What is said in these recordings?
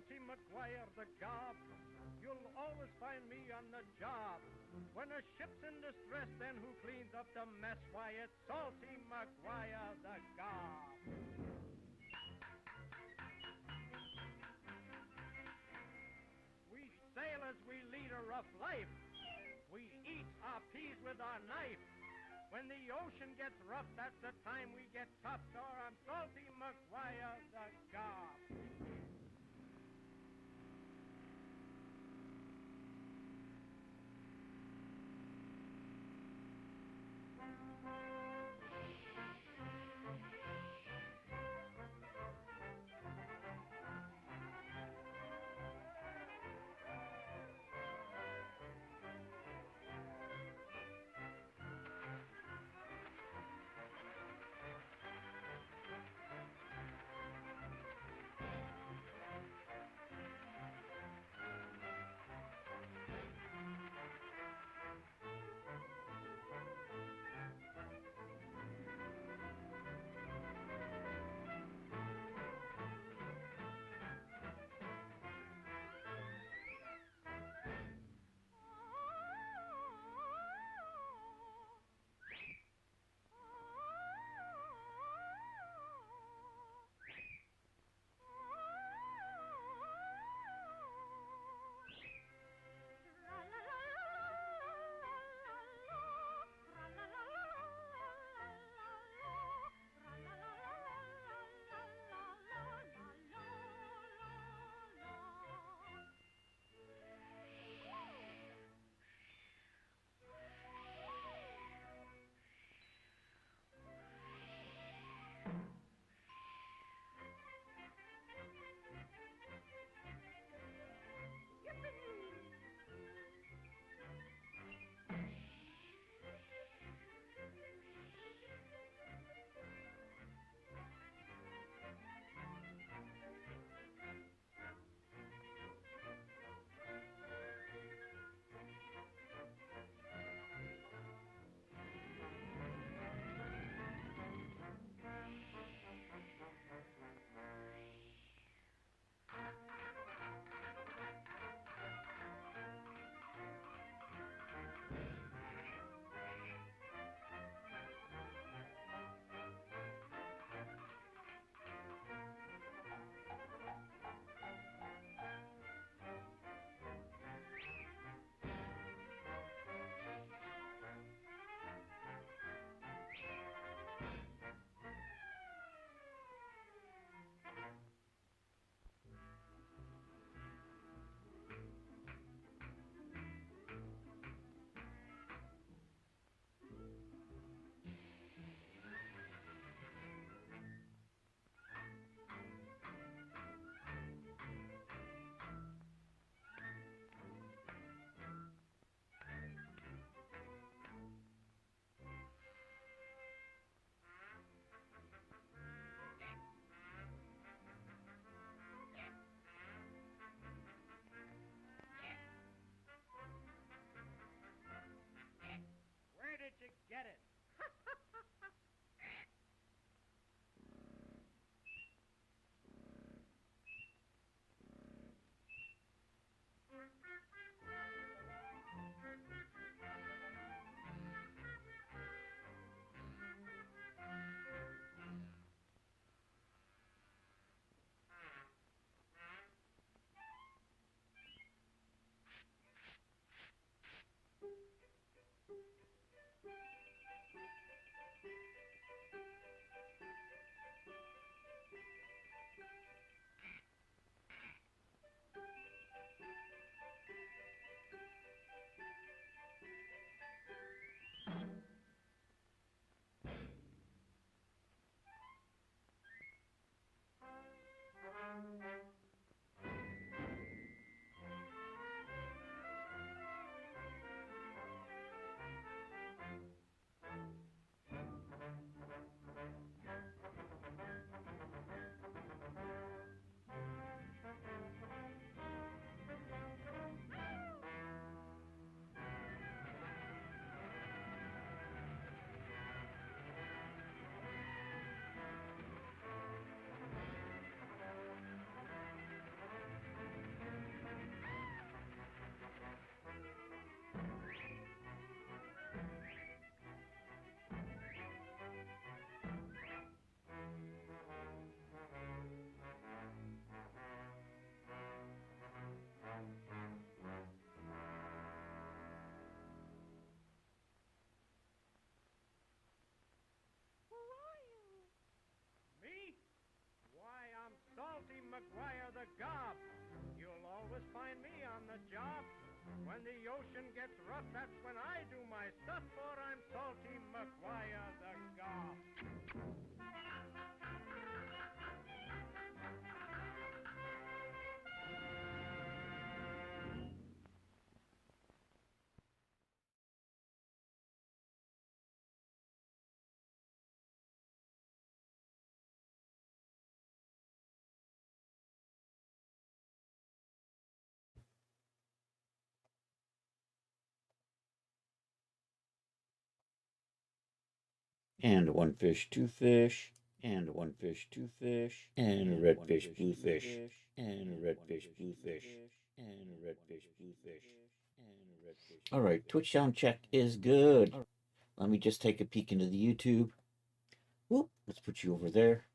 Salty McGuire the Gob. You'll always find me on the job. When a ship's in distress, then who cleans up the mess? Why, it's Salty McGuire the Gob. We sailors, we lead a rough life. We eat our peas with our knife. When the ocean gets rough, that's the time we get tough. So I'm Salty McGuire the Gob. Where did you get it? gob. You'll always find me on the job. When the ocean gets rough, that's when I do my stuff, for I'm Salty McGuire the gob. And one fish, two fish, and one fish, two fish, and a red fish, blue fish, and a red fish, blue fish, and a red fish, blue fish, and a red fish. All right, Twitch sound check is good. Let me just take a peek into the YouTube. Whoop, let's put you over there.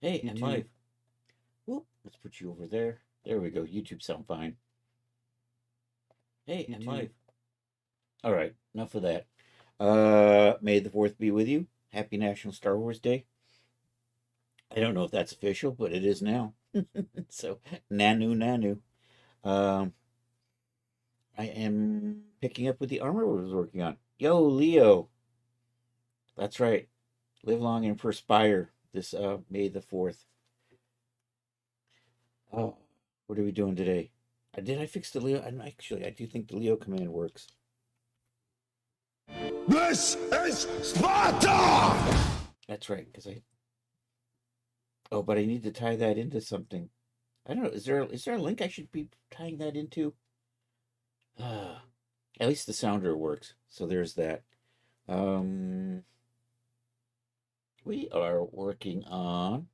Hey, YouTube. And live. Whoop, let's put you over there. There we go. YouTube sound fine. Hey, YouTube. And live. All right, enough of that. May the 4th be with you. Happy National Star Wars Day. I don't know if that's official, but it is now. So, Nanu. I am picking up with the armor I was working on. Yo, Leo. That's right. Live long and perspire this May the 4th. Oh, what are we doing today? Did I fix the Leo? Actually, I do think the Leo command works. This is Sparta! That's right, because Oh, but I need to tie that into something. I don't know. Is there a link I should be tying that into? At least the sounder works. So there's that. We are working on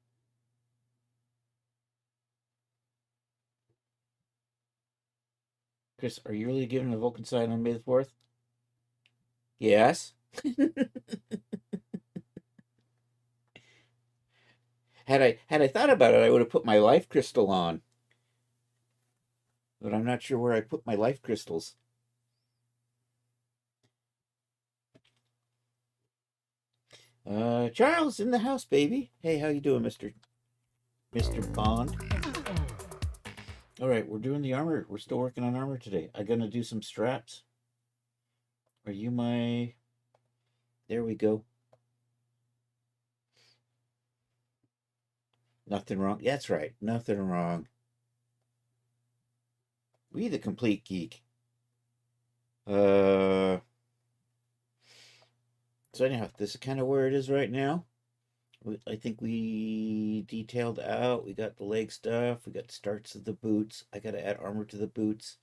Chris, are you really giving a Vulcan sign on May the 4th? Yes. Had I thought about it, I would have put my life crystal on. But I'm not sure where I put my life crystals. Charles in the house, baby. Hey, how you doing, Mr. Bond? All right, we're doing the armor. We're still working on armor today. I'm gonna do some straps. Are you my... There we go. Nothing wrong. That's right. Nothing wrong. We the complete geek. So anyhow, this is kind of where it is right now. I think we detailed out. We got the leg stuff. We got the starts of the boots. I got to add armor to the boots.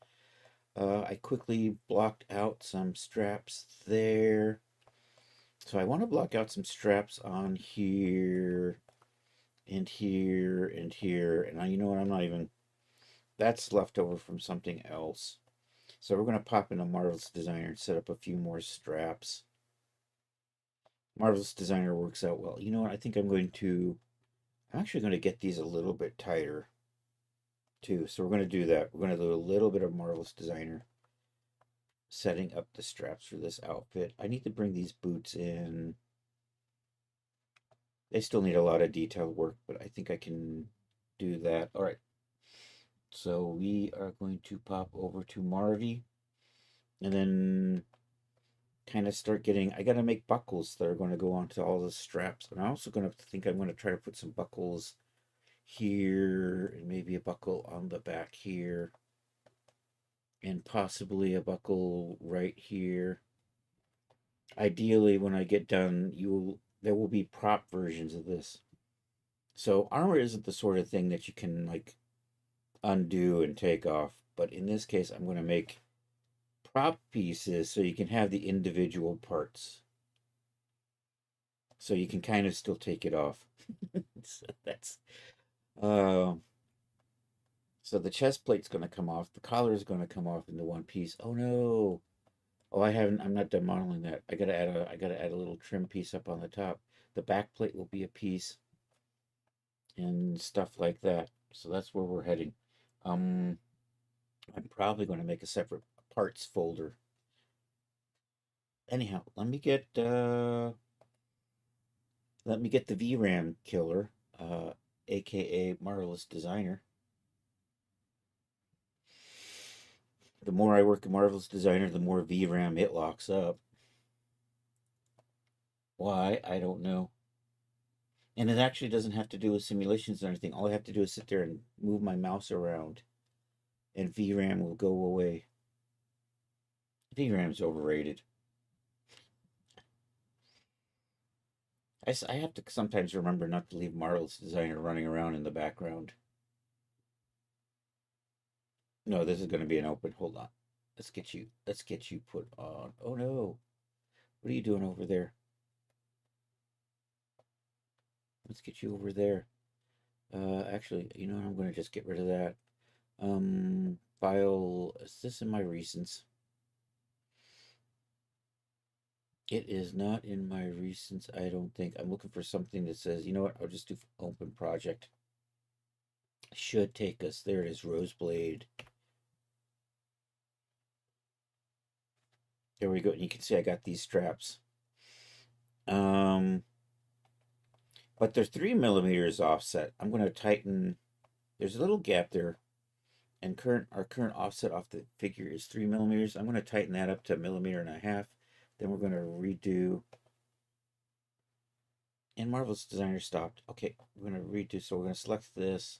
I quickly blocked out some straps there. So I want to block out some straps on here and here and here. And you know what? I'm not even... That's left over from something else. So we're going to pop into Marvelous Designer and set up a few more straps. Marvelous Designer works out well. You know what? I think I'm actually going to get these a little bit tighter too. So we're going to do that. We're going to do a little bit of Marvelous Designer setting up the straps for this outfit. I need to bring these boots in. They still need a lot of detail work, but I think I can do that. All right. So we are going to pop over to Marvy and then kind of start getting... I got to make buckles that are going to go onto all the straps. And I'm also going to try to put some buckles here and maybe a buckle on the back here and possibly a buckle right here. Ideally, when I get done, there will be prop versions of this. So armor isn't the sort of thing that you can like undo and take off, but in this case I'm going to make prop pieces so you can have the individual parts, so you can kind of still take it off. So that's so the chest plate's going to come off, the collar is going to come off into one piece. Oh no. Oh, I'm not done modeling that. I got to add a little trim piece up on the top. The back plate will be a piece and stuff like that. So that's where we're heading. I'm probably going to make a separate parts folder. Anyhow, let me get the VRAM killer. aka Marvelous Designer. The more I work at Marvelous Designer, the more VRAM it locks up. Why? I don't know. And it actually doesn't have to do with simulations or anything. All I have to do is sit there and move my mouse around, and VRAM will go away. VRAM's overrated. I have to sometimes remember not to leave Marvelous Designer running around in the background. No, this is going to be an open. Hold on. Let's get you put on. Oh no. What are you doing over there? Let's get you over there. Actually, you know what? I'm going to just get rid of that. File, is this in my recents? It is not in my recents, I don't think. I'm looking for something that says, you know what? I'll just do open project. Should take us. There it is, Roseblade. There we go. And you can see I got these straps. But they're 3mm offset. I'm going to tighten. There's a little gap there. And our current offset off the figure is 3mm. I'm going to tighten that up to 1.5 millimeters. Then we're going to redo. And Marvelous Designer stopped. Okay, we're going to redo. So we're going to select this.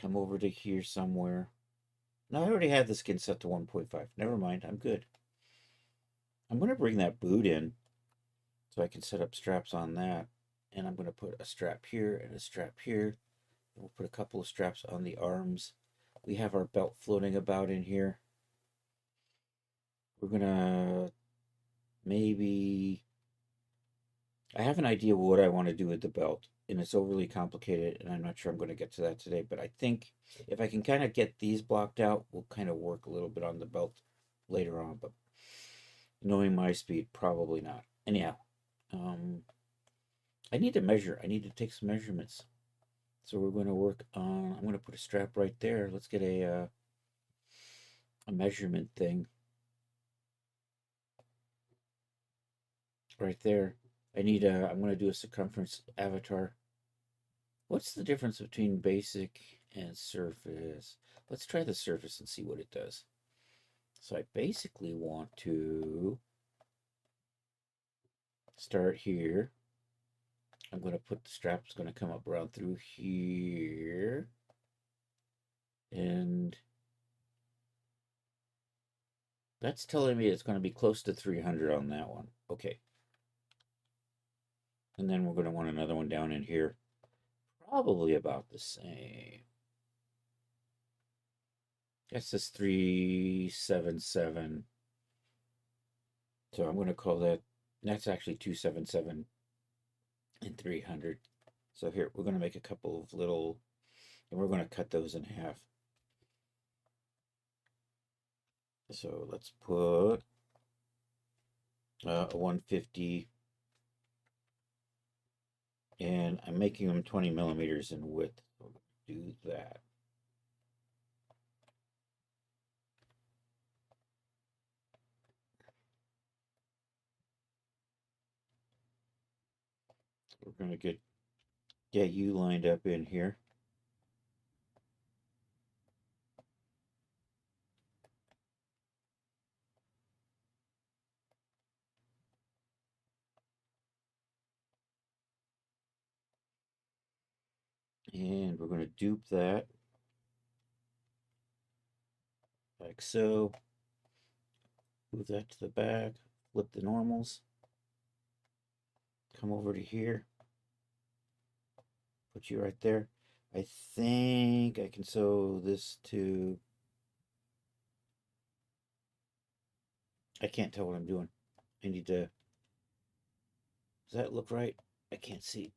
Come over to here somewhere. No, I already have the skin set to 1.5. Never mind, I'm good. I'm going to bring that boot in so I can set up straps on that. And I'm going to put a strap here and a strap here. And we'll put a couple of straps on the arms. We have our belt floating about in here. We're going to maybe... I have an idea what I want to do with the belt, and it's overly complicated, and I'm not sure I'm going to get to that today, but I think if I can kind of get these blocked out, we'll kind of work a little bit on the belt later on, but knowing my speed, probably not. Anyhow, I need to measure. I need to take some measurements. So we're going to work on, I'm going to put a strap right there. Let's get a measurement thing right there. I'm going to do a circumference avatar. What's the difference between basic and surface? Let's try the surface and see what it does. So I basically want to start here. I'm going to put the strap's going to come up around through here. And that's telling me it's going to be close to 300 on that one. Okay. And then we're going to want another one down in here. Probably about the same. That's this 377. So I'm going to call that, that's actually 277 and 300. So here, we're going to make a couple of little, and we're going to cut those in half. So let's put a 150, and I'm making them 20 millimeters in width. So do that. We're going to get you lined up in here. And we're going to dupe that like so. Move that to the back, flip the normals, come over to here, put you right there. I think I can sew this to, I can't tell what I'm doing. I need to, does that look right? I can't see.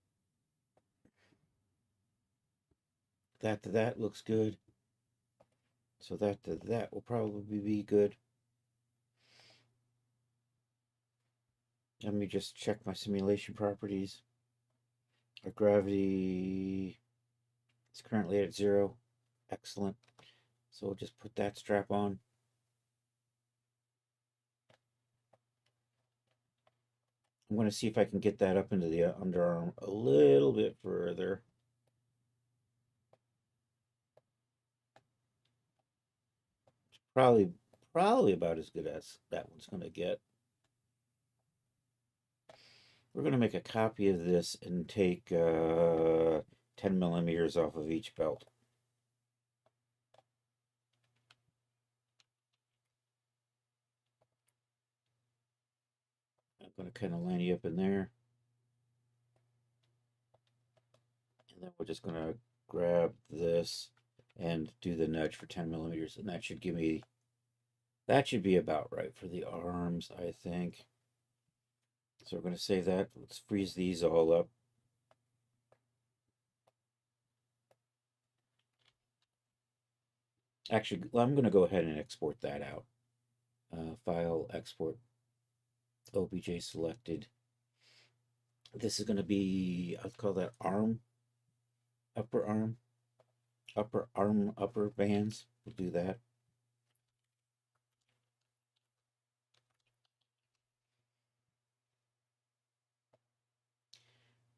That to that looks good. So that to that will probably be good. Let me just check my simulation properties. Our gravity is currently at 0. Excellent. So we'll just put that strap on. I'm going to see if I can get that up into the underarm a little bit further. probably about as good as that one's going to get. We're going to make a copy of this and take 10 millimeters off of each belt. I'm going to kind of line you up in there. And then we're just going to grab this and do the nudge for 10 millimeters. And that should give me, that should be about right for the arms, I think. So we're going to save that. Let's freeze these all up. Actually, I'm going to go ahead and export that out. File, export, OBJ selected. This is going to be, I'll call that arm, upper bands. We'll do that.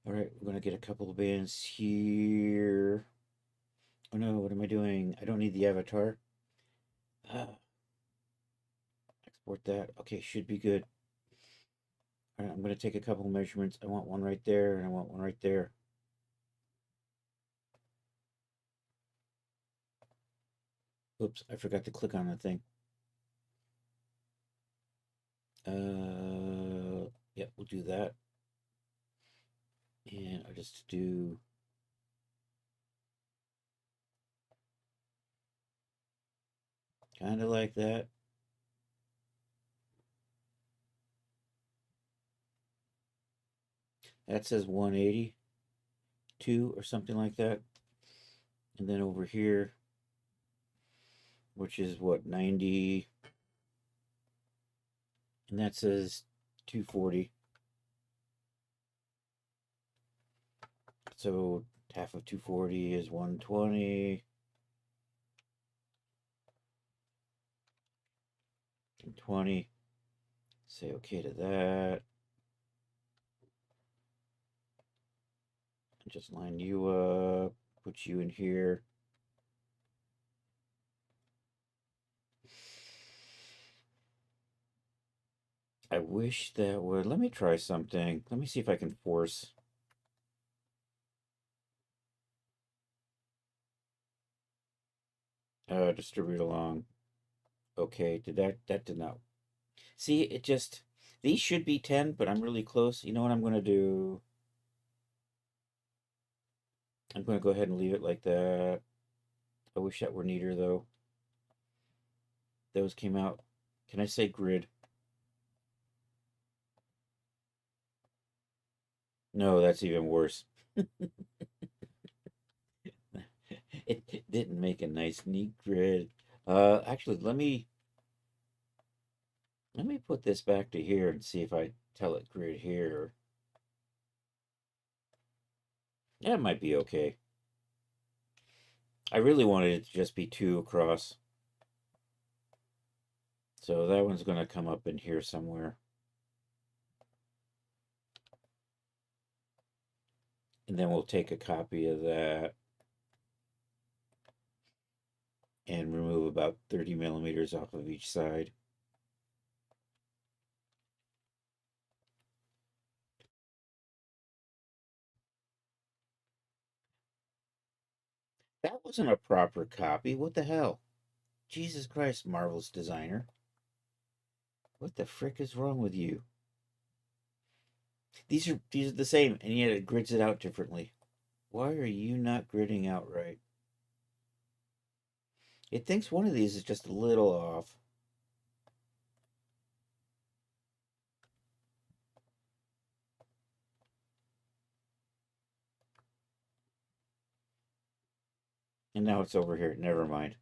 All right, we're going to get a couple of bands here. Oh no, what am I doing? I don't need the avatar. Export that. Okay, should be good. All right, I'm going to take a couple of measurements. I want one right there, and I want one right there. Oops, I forgot to click on the thing. Yeah, we'll do that. And I'll just do kind of like that. That says 182 or something like that. And then over here, which is what, 90, and that says 240. So half of 240 is 120. 20. Say okay to that. Just line you up, put you in here. I wish that would, let me try something. Let me see if I can force. Distribute along. Okay, that did not. See, it just, these should be 10, but I'm really close. You know what I'm going to do? I'm going to go ahead and leave it like that. I wish that were neater, though. Those came out. Can I say grid? No, that's even worse. It didn't make a nice, neat grid. Actually, let me put this back to here and see if I tell it grid here. That might be okay. I really wanted it to just be 2 across. So that one's going to come up in here somewhere. And then we'll take a copy of that and remove about 30 millimeters off of each side. That wasn't a proper copy. What the hell? Jesus Christ, Marvel's designer. What the frick is wrong with you? These are the same, and yet it grids it out differently. Why are you not gridding out right? It thinks one of these is just a little off. And now it's over here. Never mind.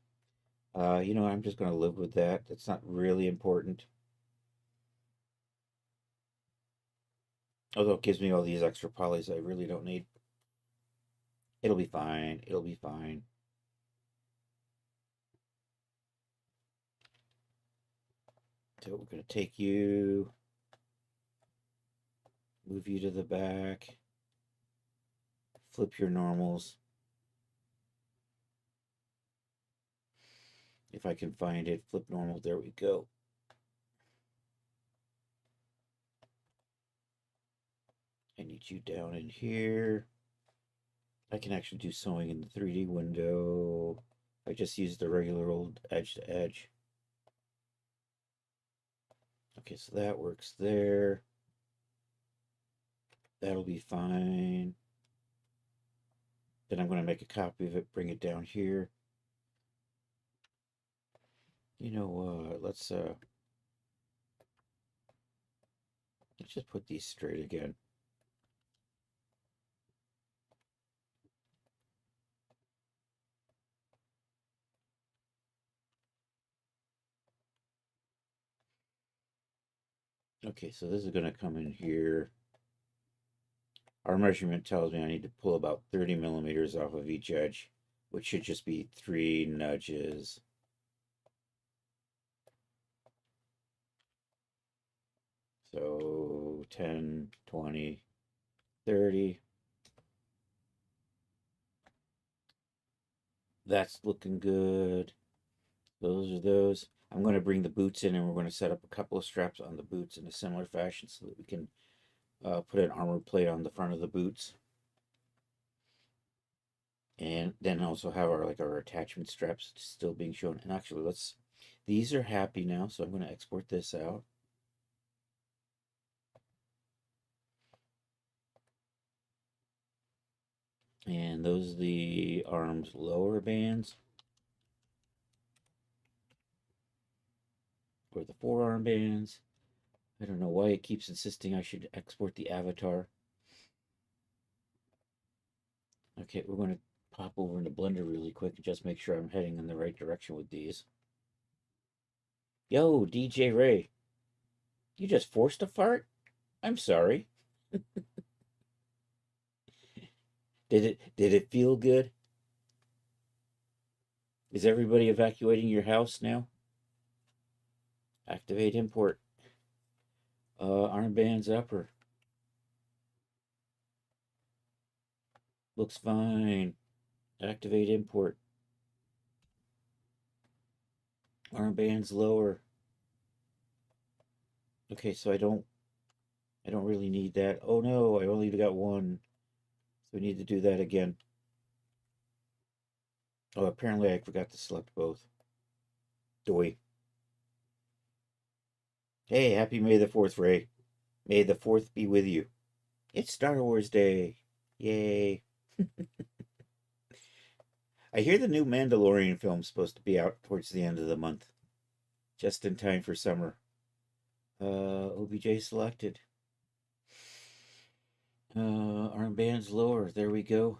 You know, I'm just going to live with that. That's not really important. Although it gives me all these extra polys I really don't need. It'll be fine. It'll be fine. So we're going to take you, move you to the back, flip your normals. If I can find it, flip normal, there we go. I need you down in here. I can actually do sewing in the 3D window. I just use the regular old edge to edge. Okay, so that works there. That'll be fine. Then I'm going to make a copy of it, bring it down here. You know what? Let's just put these straight again. Okay, so this is going to come in here. Our measurement tells me I need to pull about 30 millimeters off of each edge, which should just be 3 nudges. So 10, 20, 30. That's looking good. Those are those. I'm going to bring the boots in and we're going to set up a couple of straps on the boots in a similar fashion so that we can put an armor plate on the front of the boots. And then also have our attachment straps still being shown. And actually, these are happy now, so I'm going to export this out. And those are the arms lower bands. Or the forearm bands. I don't know why it keeps insisting I should export the avatar. Okay, we're going to pop over into Blender really quick and just make sure I'm heading in the right direction with these. Yo, DJ Ray. You just forced a fart? I'm sorry. Did it feel good? Is everybody evacuating your house now? Activate import. Armbands upper. Looks fine. Activate import. Armbands lower. Okay, so I don't really need that. Oh no, I only got one. So we need to do that again. Oh, apparently I forgot to select both. Doy. Hey, happy May the 4th, Ray. May the 4th be with you. It's Star Wars Day. Yay. I hear the new Mandalorian film's supposed to be out towards the end of the month. Just in time for summer. OBJ selected. Armbands lower. There we go.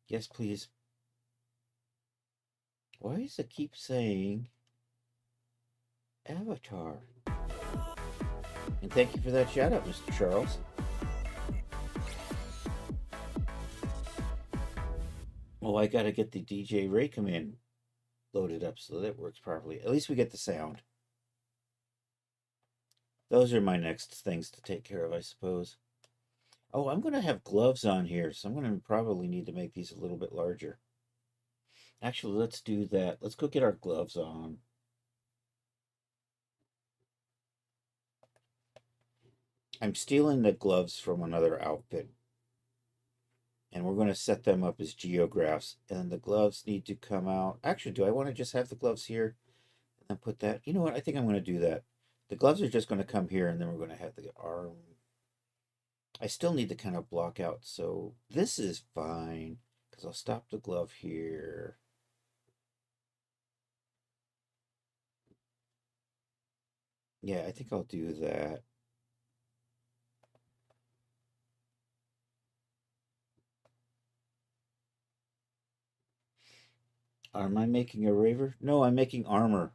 Yes, please. Why does it keep saying Avatar? And thank you for that shout out, Mr. Charles. Oh, I gotta get the DJ Ray command loaded up so that works properly. At least we get the sound. Those are my next things to take care of, I suppose. Oh, I'm going to have gloves on here, so I'm going to probably need to make these a little bit larger. Actually, let's do that. Let's go get our gloves on. I'm stealing the gloves from another outfit. And we're going to set them up as geographs. And the gloves need to come out. Actually, do I want to just have the gloves here? And then put that. You know what? I think I'm going to do that. The gloves are just going to come here, and then we're going to have the arm. I still need to kind of block out. So this is fine, because I'll stop the glove here. Yeah, I think I'll do that. Am I making a raver? No, I'm making armor.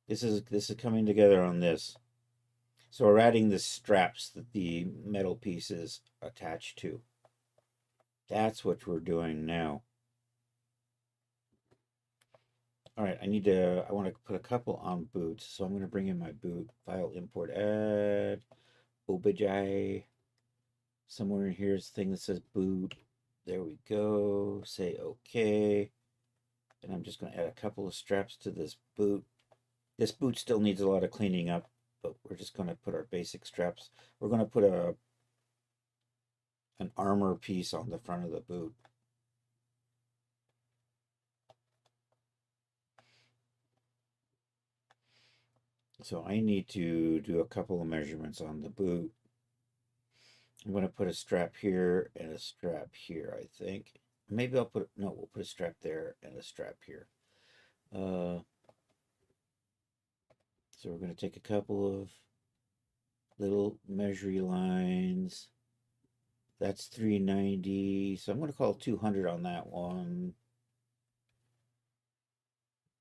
This is coming together on this. So we're adding the straps that the metal piece is attached to. That's what we're doing now. All right, I want to put a couple on boots. So I'm going to bring in my boot, file, import, add, OBJ. Somewhere in here is a thing that says boot. There we go. Say okay. And I'm just going to add a couple of straps to this boot. This boot still needs a lot of cleaning up, but we're just going to put our basic straps. We're going to put an armor piece on the front of the boot. So I need to do a couple of measurements on the boot. I'm going to put a strap here and a strap here, I think. Maybe I'll put, no, we'll put a strap there and a strap here. So we're going to take a couple of little measuring lines. That's 390. So I'm going to call 200 on that one.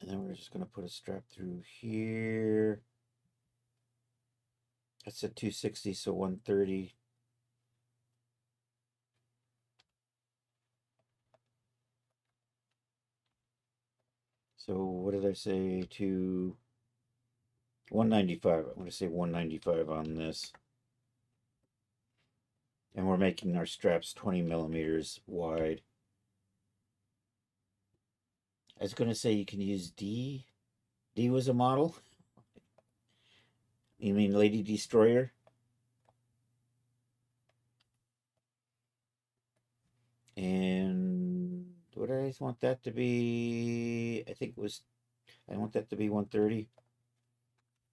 And then we're just going to put a strap through here. That's at 260, so 130. So what did I say? To 195. I'm going to say 195 on this. And we're making our straps 20 millimeters wide. I was going to say you can use D. D was a model? You mean Lady Destroyer? And what did I want that to be? I think it was, I want that to be 130.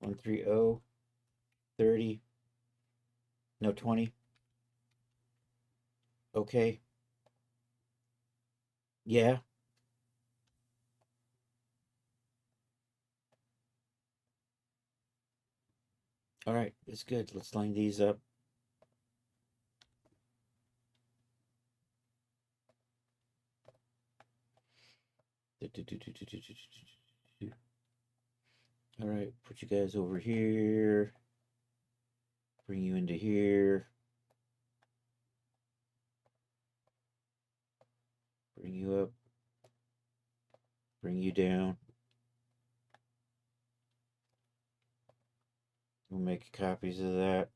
130. 30. No, 20. Okay. Yeah. All right, it's good. Let's line these up. All right, put you guys over here. Bring you into here. Bring you up. Bring you down. We'll make copies of that.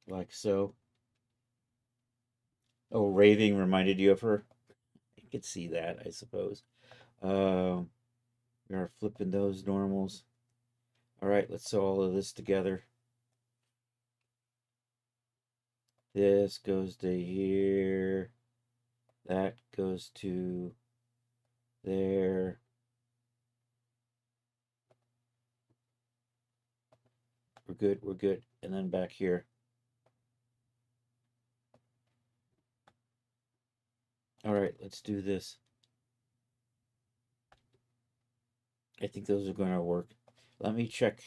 Like so. Oh, raving reminded you of her? You could see that, I suppose. We are flipping those normals. All right, let's sew all of this together. This goes to here. That goes to there. We're good, we're good. And then back here. All right, let's do this. I think those are going to work. Let me check.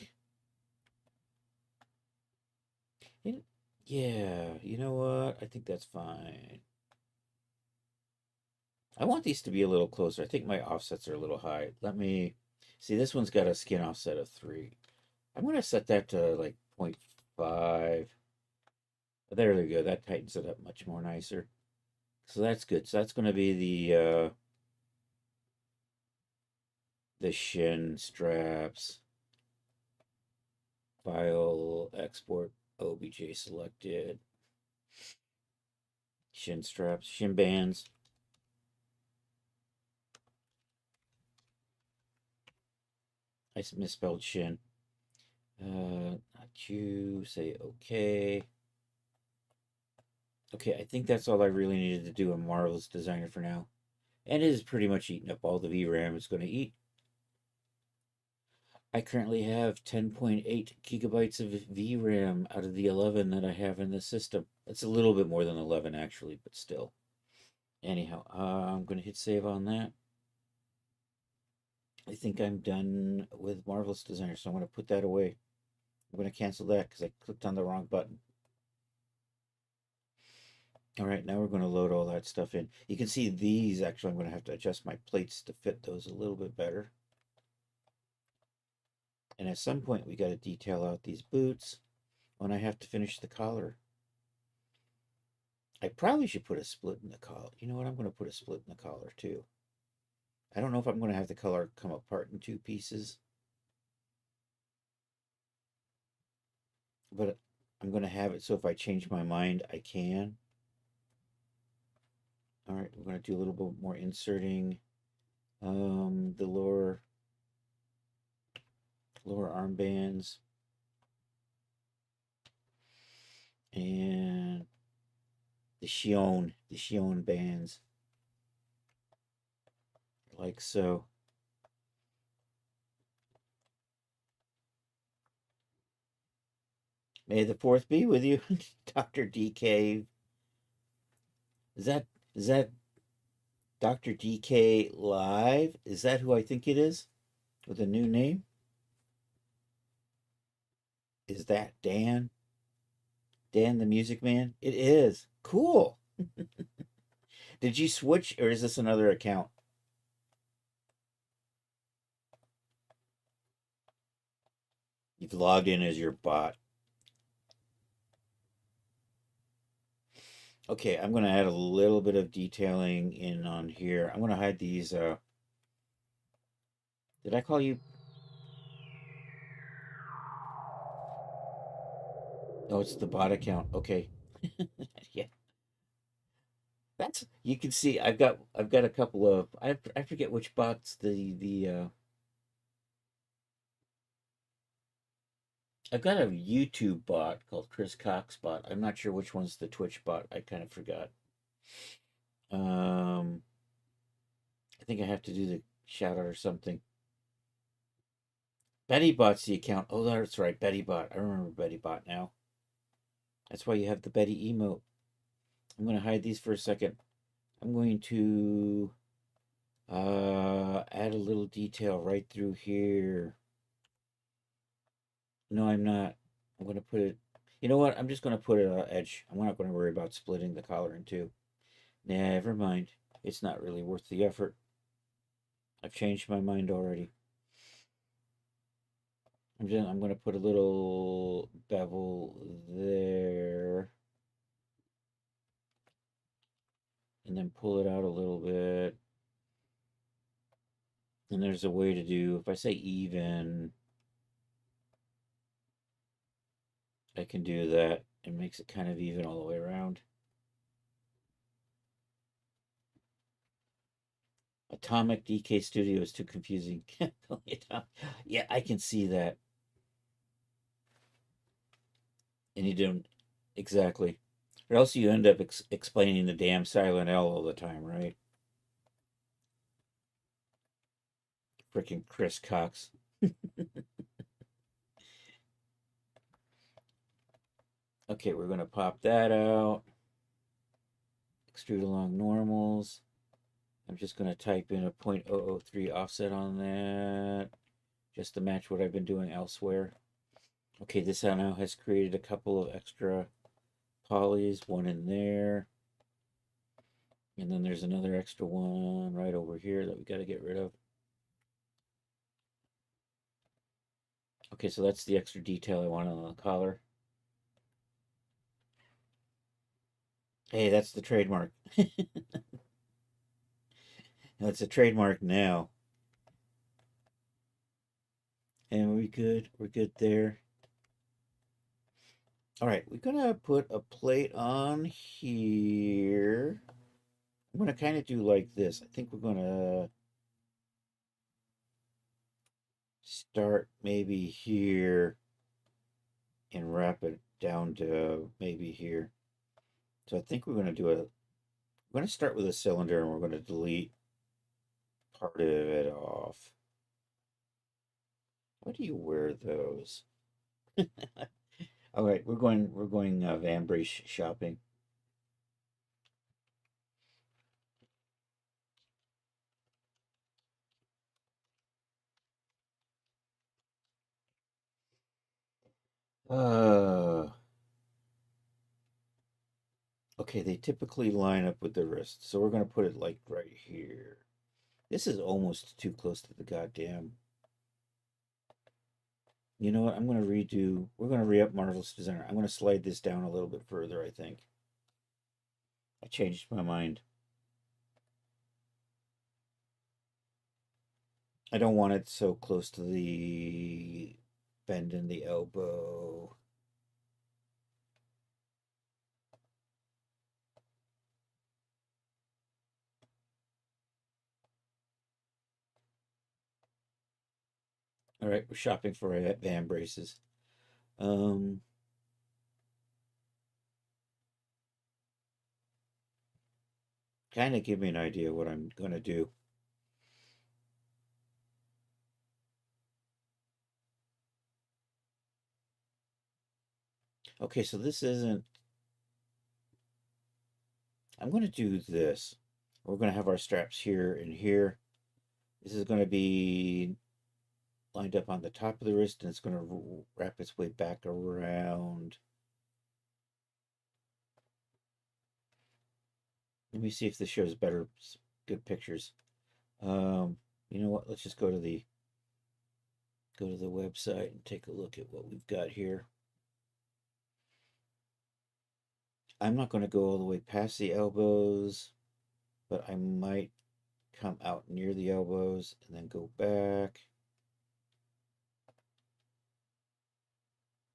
Yeah, you know what? I think that's fine. I want these to be a little closer. I think my offsets are a little high. Let me see. This one's got a skin offset of 3. I'm going to set that to like 0.5. There we go. That tightens it up much more nicer. So that's good. So that's going to be the shin straps. File, export, OBJ selected. Shin straps, shin bands. I misspelled shin. Not you. Say okay. Okay, I think that's all I really needed to do in Marvelous Designer for now. And it is pretty much eating up all the VRAM it's going to eat. I currently have 10.8 gigabytes of VRAM out of the 11 that I have in the system. It's a little bit more than 11 actually, but still. Anyhow, I'm going to hit save on that. I think I'm done with Marvelous Designer, so I'm going to put that away. I'm going to cancel that because I clicked on the wrong button. All right, now we're going to load all that stuff in. You can see these, actually, I'm going to have to adjust my plates to fit those a little bit better. And at some point, we got to detail out these boots when I have to finish the collar. I probably should put a split in the collar. You know what? I'm going to put a split in the collar, too. I don't know if I'm going to have the collar come apart in 2 pieces. But I'm going to have it so if I change my mind, I can. All right, we're going to do a little bit more inserting. The lower armbands. And the Shion bands. Like so. May the fourth be with you, Dr. DK. Is that Dr. DK Live? Is that who I think it is? With a new name? Is that Dan? Dan the Music Man? It is. Cool. Did you switch or is this another account? You've logged in as your bot. Okay, I'm going to add a little bit of detailing in on here. I'm going to hide these. Did I call you? Oh, it's the bot account. Okay. Yeah. That's you can see I've got a couple of I forget which bots the I've got a YouTube bot called Chris Cox bot. I'm not sure which one's the Twitch bot. I kind of forgot. I think I have to do the shout out or something. Betty Bot's the account. Oh, that's right, Betty Bot. I remember Betty Bot now. That's why you have the Betty emote. I'm going to hide these for a second. I'm going to add a little detail right through here. No, I'm not. I'm going to put it. You know what? I'm just going to put it on edge. I'm not going to worry about splitting the collar in two. Never mind. It's not really worth the effort. I've changed my mind already. I'm going to put a little bevel there. And then pull it out a little bit. And there's a way to do, if I say even, I can do that. It makes it kind of even all the way around. Atomic DK Studio is too confusing. Yeah, I can see that. And you don't exactly. Or else you end up explaining the damn silent L all the time, right? Freaking Chris Cox. Okay, we're going to pop that out. Extrude along normals. I'm just going to type in a 0.003 offset on that, just to match what I've been doing elsewhere. Okay, this now has created a couple of extra polys, one in there. And then there's another extra one right over here that we got to get rid of. Okay, so that's the extra detail I want on the collar. Hey, that's the trademark. That's a trademark now. And we're good there. All right, we're gonna put a plate on here. I'm gonna kind of do like this. I think we're gonna start maybe here and wrap it down to maybe here. So I think we're gonna do we're gonna start with a cylinder and we're gonna delete part of it off. Why do you wear those? All right, we're going Vambrace shopping. Okay, they typically line up with the wrist, so we're gonna put it like right here. This is almost too close to the goddamn. You know what? I'm gonna redo. We're gonna re-up Marvelous Designer. I'm gonna slide this down a little bit further. I think I changed my mind. I don't want it so close to the bend in the elbow. All right, we're shopping for van braces. Kind of give me an idea what I'm going to do. Okay, so this isn't. I'm going to do this. We're going to have our straps here and here. This is going to be lined up on the top of the wrist, and it's going to wrap its way back around. Let me see if this shows better, good pictures. You know what? Let's just go to the website and take a look at what we've got here. I'm not going to go all the way past the elbows, but I might come out near the elbows and then go back.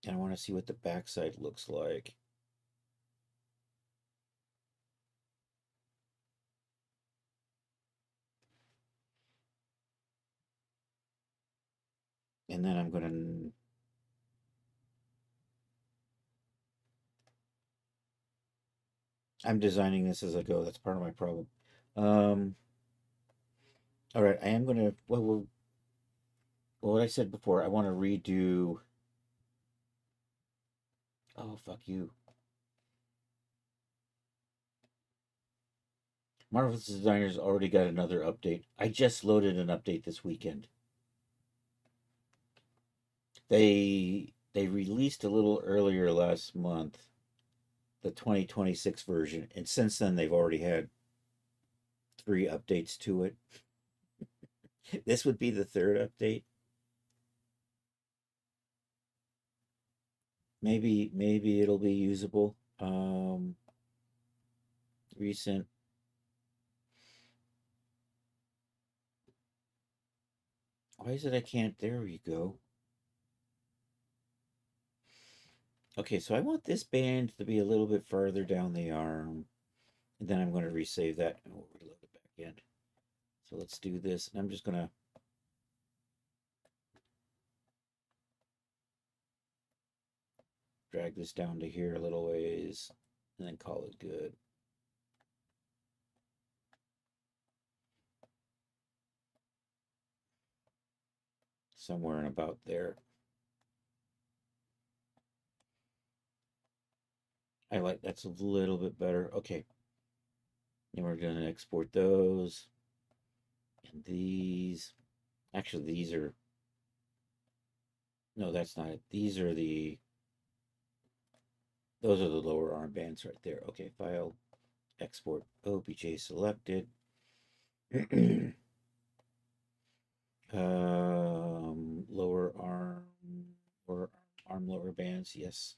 And I want to see what the backside looks like. And then I'm going to I'm designing this as I go. That's part of my problem. All right, I am going to well, what I said before, I want to redo. Oh, fuck you. Marvelous Designers already got another update. I just loaded an update this weekend. They released a little earlier last month the 2026 version, and since then they've already had 3 updates to it. This would be the 3rd update. Maybe it'll be usable. Recent. Why is it I can't? There we go. Okay, so I want this band to be a little bit further down the arm. And then I'm going to resave that and we'll reload it back in. So let's do this. And I'm just going to drag this down to here a little ways and then call it good. Somewhere in about there. I like that's a little bit better. Okay. And we're going to export those. And these. Actually, these are. No, that's not it. These are the. Those are the lower armbands right there. Okay, file, export, OBJ selected. Lower arm or arm lower bands, yes.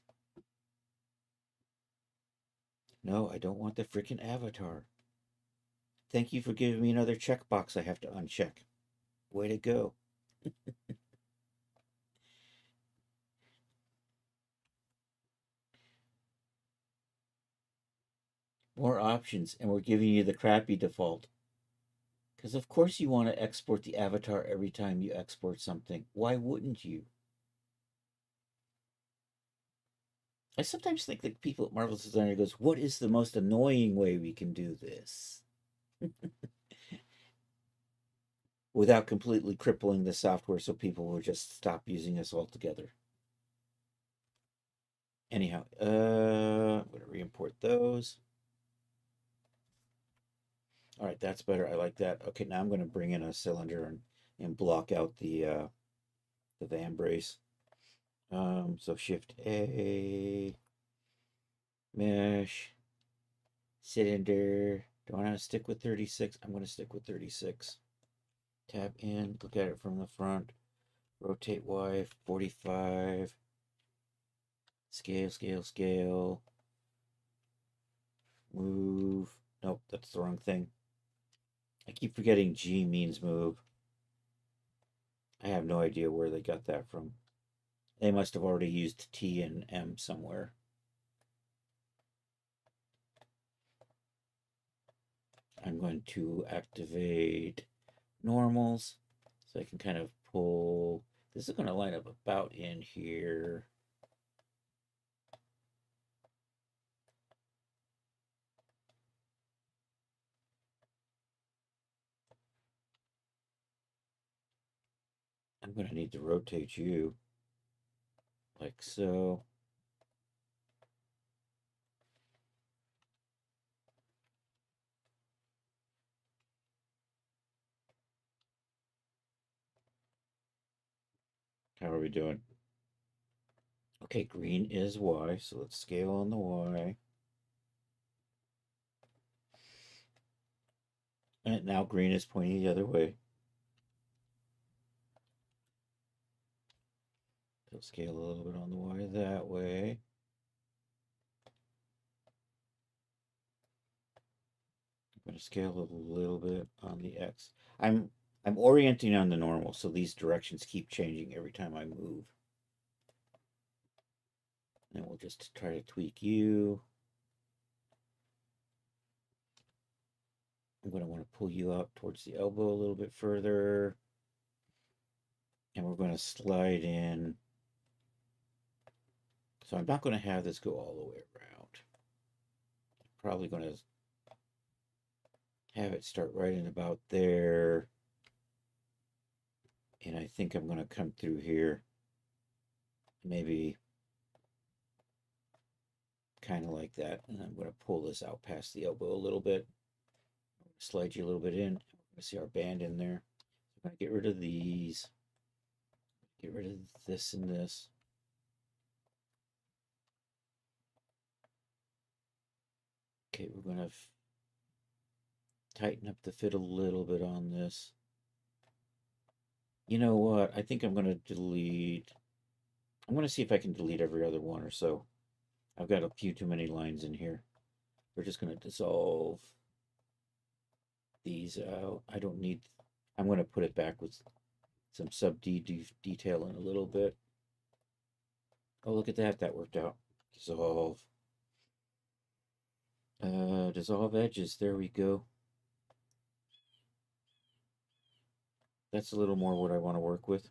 No, I don't want the freaking avatar. Thank you for giving me another checkbox I have to uncheck. Way to go. More options, and we're giving you the crappy default. Because of course you want to export the avatar every time you export something. Why wouldn't you? I sometimes think that people at Marvelous Designer goes, what is the most annoying way we can do this? Without completely crippling the software so people will just stop using us altogether. Anyhow, I'm going to re-import those. All right, that's better. I like that. Okay, now I'm going to bring in a cylinder and block out the van brace. So Shift A, mesh, cylinder. Do I want to stick with 36? I'm going to stick with 36. Tab in, look at it from the front. Rotate Y, 45. Scale, scale, scale. Move. Nope, that's the wrong thing. I keep forgetting G means move. I have no idea where they got that from. They must have already used T and M somewhere. I'm going to activate normals so I can kind of pull This is going to line up about in here. I'm going to need to rotate you like so. How are we doing? Okay, green is Y, so let's scale on the Y. And now green is pointing the other way. So scale a little bit on the Y that way. I'm going to scale a little bit on the X. I'm orienting on the normal, so these directions keep changing every time I move. And we'll just try to tweak you. I'm going to want to pull you out towards the elbow a little bit further. And we're going to slide in. So I'm not going to have this go all the way around. I'm probably going to have it start right in about there. And I think I'm going to come through here. Maybe kind of like that. And I'm going to pull this out past the elbow a little bit. Slide you a little bit in. We're going to see our band in there. I'm going to get rid of these. Get rid of this and this. Okay, we're going to tighten up the fit a little bit on this. You know what? I think I'm going to delete. I'm going to see if I can delete every other one or so. I've got a few too many lines in here. We're just going to dissolve these out. I don't need. I'm going to put it back with some sub detail in a little bit. Oh, look at that. That worked out. Dissolve. Dissolve edges. There we go. That's a little more what I want to work with.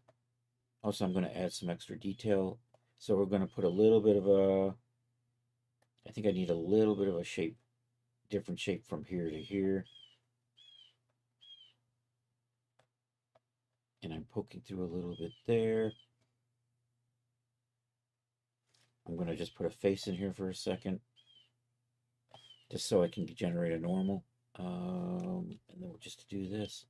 Also, I'm going to add some extra detail. So we're going to put a little bit of a, I think I need a little bit of a shape, different shape from here to here. And I'm poking through a little bit there. I'm going to just put a face in here for a second, just so I can generate a normal. And then we'll just do this.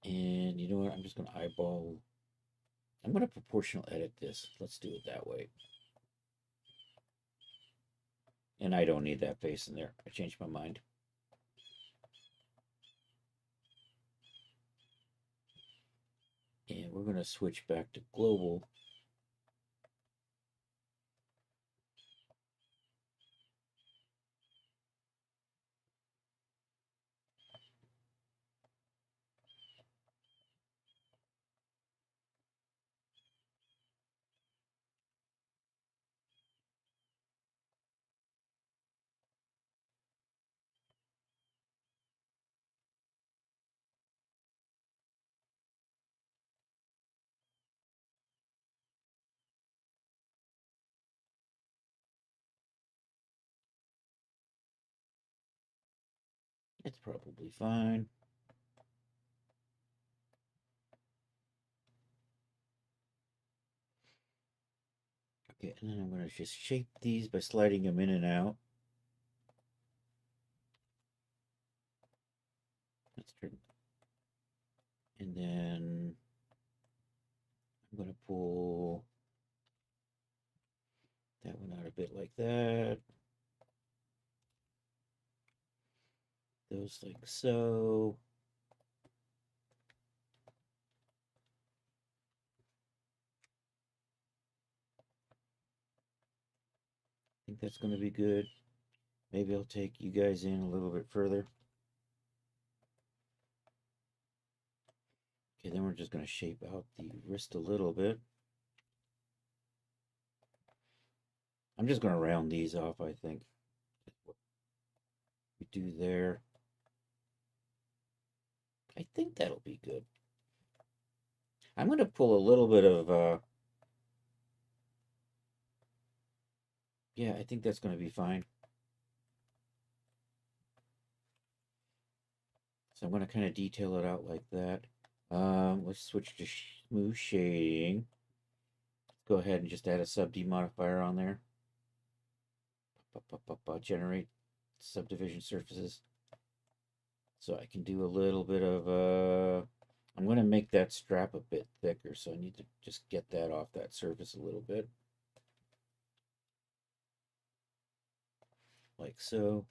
And you know what? I'm just going to eyeball. I'm going to proportional edit this. Let's do it that way. And I don't need that face in there. I changed my mind. And we're going to switch back to global. It's probably fine. Okay, and then I'm going to just shape these by sliding them in and out. Let's turn. And then I'm going to pull that one out a bit like that. Those like so. I think that's going to be good. Maybe I'll take you guys in a little bit further. Okay, then we're just going to shape out the wrist a little bit. I'm just going to round these off, I think. What we do there. I think that'll be good. I'm going to pull a little bit of, yeah, I think that's going to be fine. So I'm going to kind of detail it out like that. Let's switch to smooth shading. Let's go ahead and just add a sub D modifier on there. Generate subdivision surfaces. So I can do a little bit of, I'm going to make that strap a bit thicker, so I need to just get that off that surface a little bit. Like so.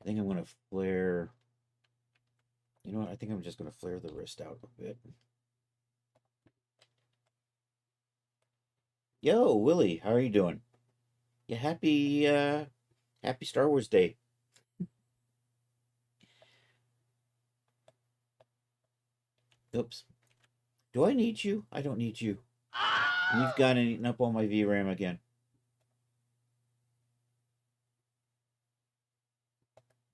I think I'm going to flare, you know what, I think I'm just going to flare the wrist out a bit. Yo, Willie, how are you doing? Yeah, happy Star Wars Day. Oops. Do I need you? I don't need you. You've gone and eaten up all my VRAM again.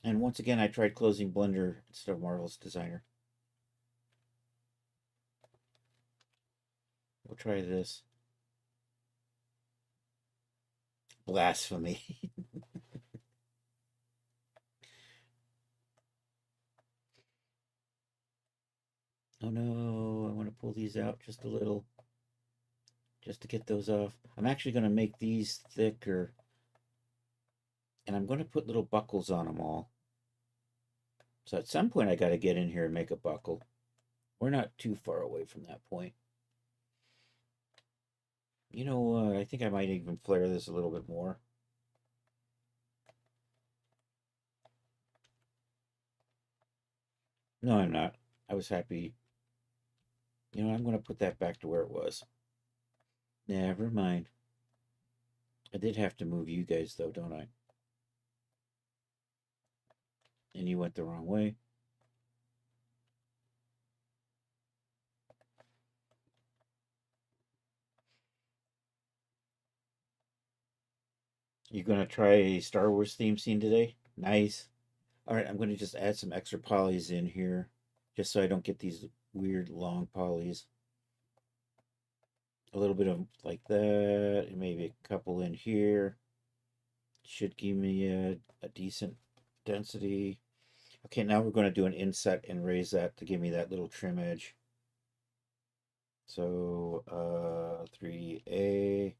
And once again, I tried closing Blender instead of Marvel's Designer. We'll try this. Blasphemy. Oh no, I want to pull these out just a little. Just to get those off. I'm actually going to make these thicker. And I'm going to put little buckles on them all. So at some point I got to get in here and make a buckle. We're not too far away from that point. You know what? I think I might even flare this a little bit more. No, I'm not. I was happy. You know, I'm going to put that back to where it was. Never mind. I did have to move you guys, though, don't I? And you went the wrong way. You going to try a Star Wars theme scene today? Nice. All right, I'm going to just add some extra polys in here, just so I don't get these weird long polys. A little bit of like that, and maybe a couple in here. Should give me a decent density. Okay, now we're going to do an inset and raise that to give me that little trim edge. So 3A.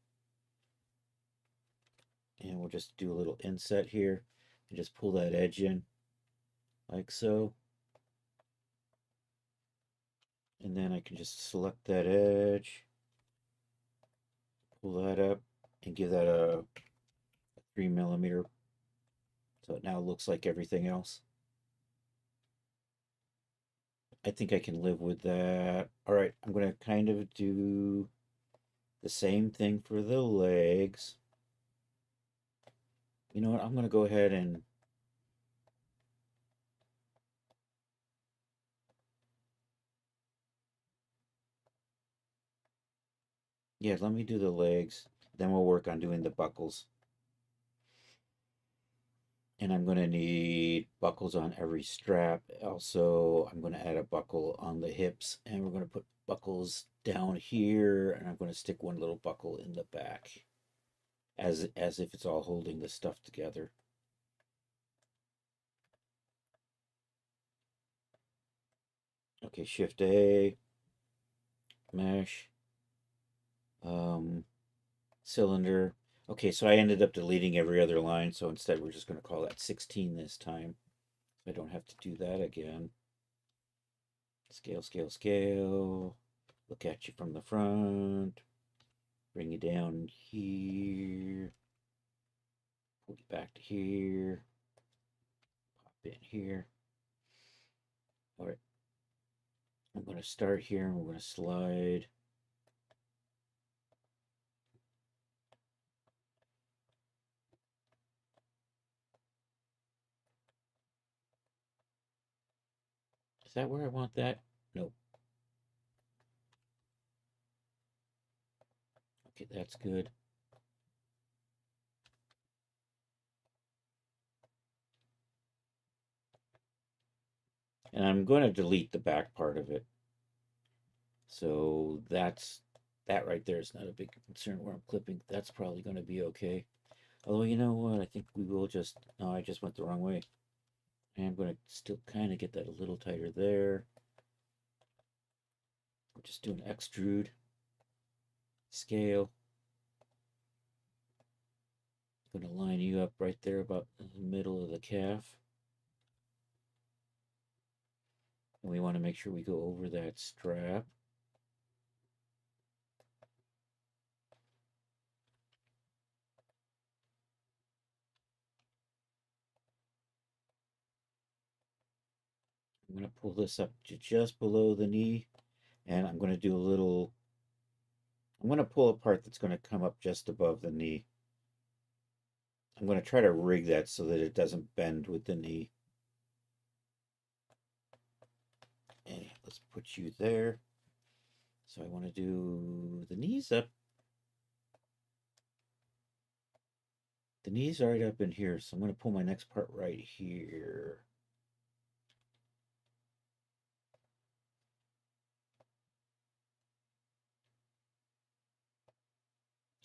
And we'll just do a little inset here and just pull that edge in like so. And then I can just select that edge, pull that up, and give that a 3mm. So it now looks like everything else. I think I can live with that. All right, I'm going to kind of do the same thing for the legs. You know what? I'm going to go ahead and yeah, let me do the legs. Then we'll work on doing the buckles. And I'm going to need buckles on every strap. Also, I'm going to add a buckle on the hips, and we're going to put buckles down here, and I'm going to stick one little buckle in the back as if it's all holding the stuff together. Okay, Shift A, mesh, cylinder. Okay, so I ended up deleting every other line, so instead we're just going to call that 16 this time. I don't have to do that again. Scale, scale, scale. Look at you from the front. Bring you down here. Pull you back to here. Pop in here. All right. I'm going to start here and we're going to slide. Is that where I want that? Nope. Okay, that's good. And I'm going to delete the back part of it. So that right there is not a big concern where I'm clipping. That's probably going to be okay. Although, you know what? I think we will just... No, I just went the wrong way. And I'm going to still kind of get that a little tighter there. Just do an extrude. Scale. I'm going to line you up right there about in the middle of the calf. And we want to make sure we go over that strap. I'm going to pull this up to just below the knee, and I'm going to do a little... I'm going to pull a part that's going to come up just above the knee. I'm going to try to rig that so that it doesn't bend with the knee. And let's put you there. So I want to do the knees up. The knees are right up in here, so I'm going to pull my next part right here.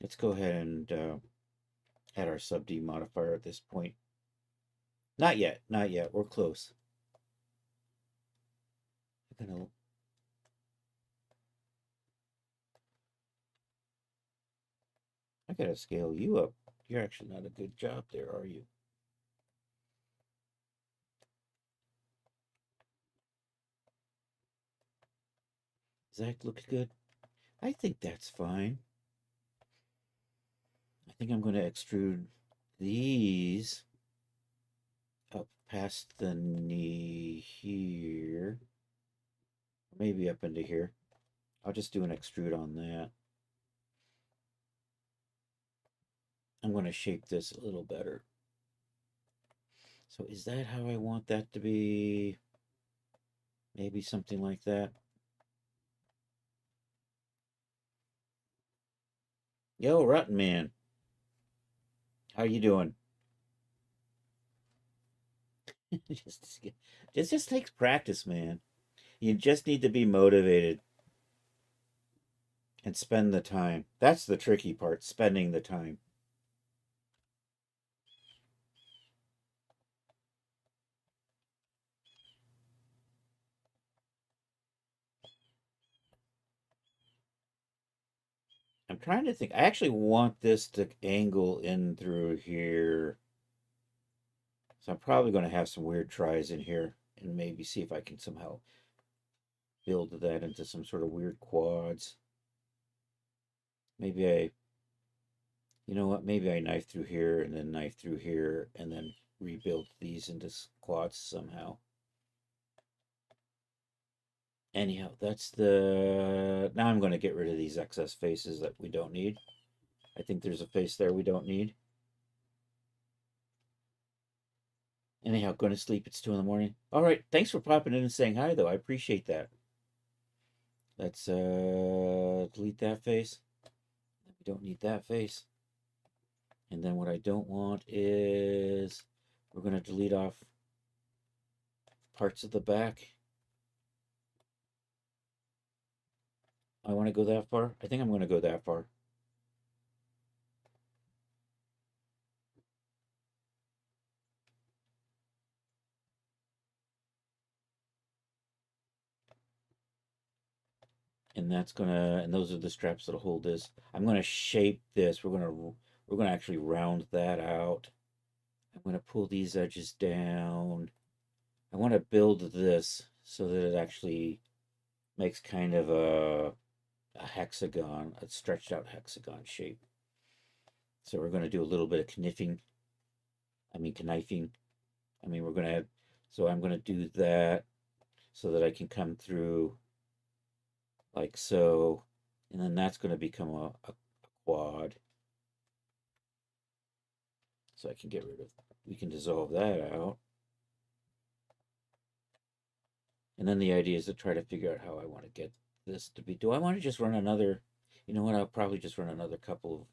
Let's go ahead and add our sub D modifier at this point. Not yet, not yet. We're close. I'm gonna... I gotta scale you up. You're actually not a good job there, are you? Does that look good? I think that's fine. I think I'm going to extrude these up past the knee here. Maybe up into here. I'll just do an extrude on that. I'm going to shape this a little better. So is that how I want that to be? Maybe something like that. Yo, Rotten Man. How you doing? It just takes practice, man. You just need to be motivated and spend the time. That's the tricky part, spending the time. I'm trying to think. I actually want this to angle in through here. So I'm probably going to have some weird tries in here and maybe see if I can somehow build that into some sort of weird quads. Maybe you know what, maybe I knife through here and then knife through here and then rebuild these into quads somehow. Anyhow, that's the... Now I'm going to get rid of these excess faces that we don't need. I think there's a face there we don't need. Anyhow, going to sleep. It's 2 in the morning. All right. Thanks for popping in and saying hi, though. I appreciate that. Let's delete that face. We don't need that face. And then what I don't want is we're going to delete off parts of the back. I want to go that far. I think I'm going to go that far. And that's gonna, and those are the straps that'll hold this. I'm gonna shape this. We're gonna actually round that out. I'm gonna pull these edges down. I want to build this so that it actually makes kind of a hexagon, a stretched out hexagon shape. So we're gonna do a little bit of knifing. Knifing. We're gonna have, so I'm gonna do that so that I can come through like so, and then that's going to become a quad. So I can get rid of, we can dissolve that out. And then the idea is to try to figure out how I want to get this to be. Do I want to just run another, you know what, I'll probably just run another couple of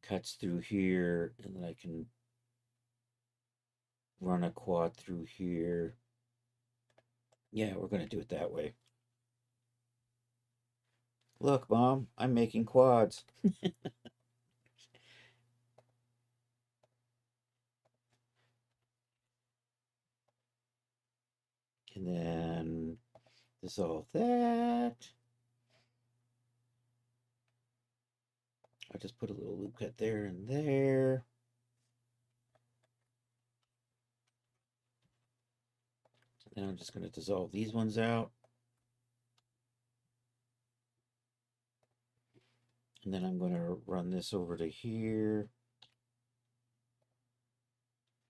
cuts through here, and then I can run a quad through here. Yeah, we're going to do it that way. Look, Mom, I'm making quads. And then dissolve that. I'll just put a little loop cut there and there. And I'm just going to dissolve these ones out. And then I'm going to run this over to here.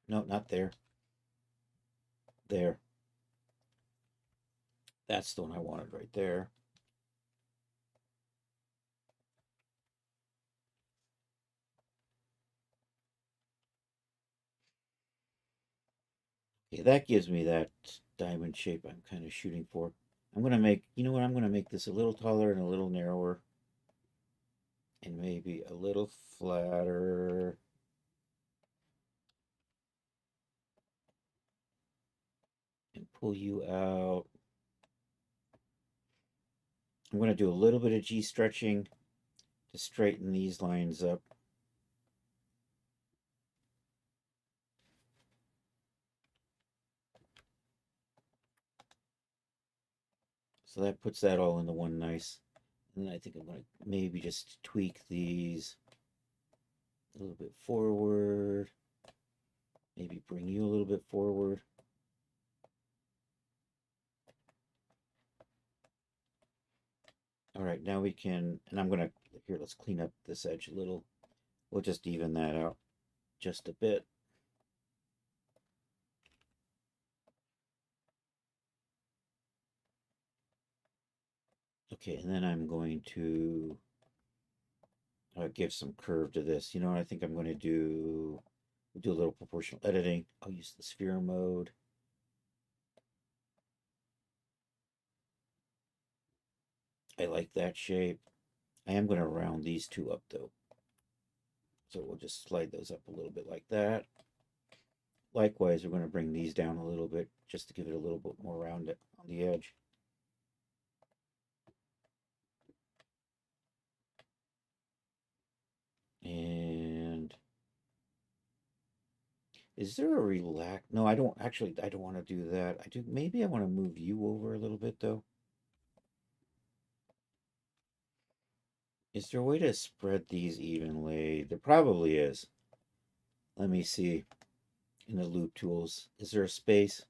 No, not there. There. That's the one I wanted right there. Okay, that gives me that diamond shape I'm kind of shooting for. I'm going to make, you know what, I'm going to make this a little taller and a little narrower. And maybe a little flatter. And pull you out. I'm going to do a little bit of G stretching to straighten these lines up. So that puts that all into one nice. And then I think I'm going to maybe just tweak these a little bit forward. Maybe bring you a little bit forward. All right, now we can, and I'm going to, here, let's clean up this edge a little. We'll just even that out just a bit. Okay, and then I'm going to give some curve to this. You know what I think I'm going to do? Do a little proportional editing. I'll use the sphere mode. I like that shape. I am going to round these two up though. So we'll just slide those up a little bit like that. Likewise, we're going to bring these down a little bit just to give it a little bit more round on the edge. And is there a relax? No, I don't actually, I don't want to do that. I do, maybe I want to move you over a little bit though. Is there a way to spread these evenly? There probably is. Let me see in the loop tools. Is there a space?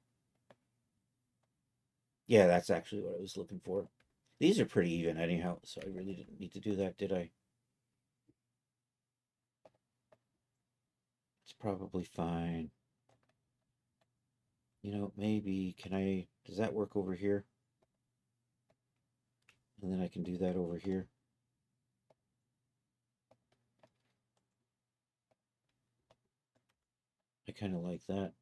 Yeah, that's actually what I was looking for. These are pretty even anyhow, so I really didn't need to do that, did I? It's probably fine. You know, maybe, does that work over here? And then I can do that over here. I kind of like that.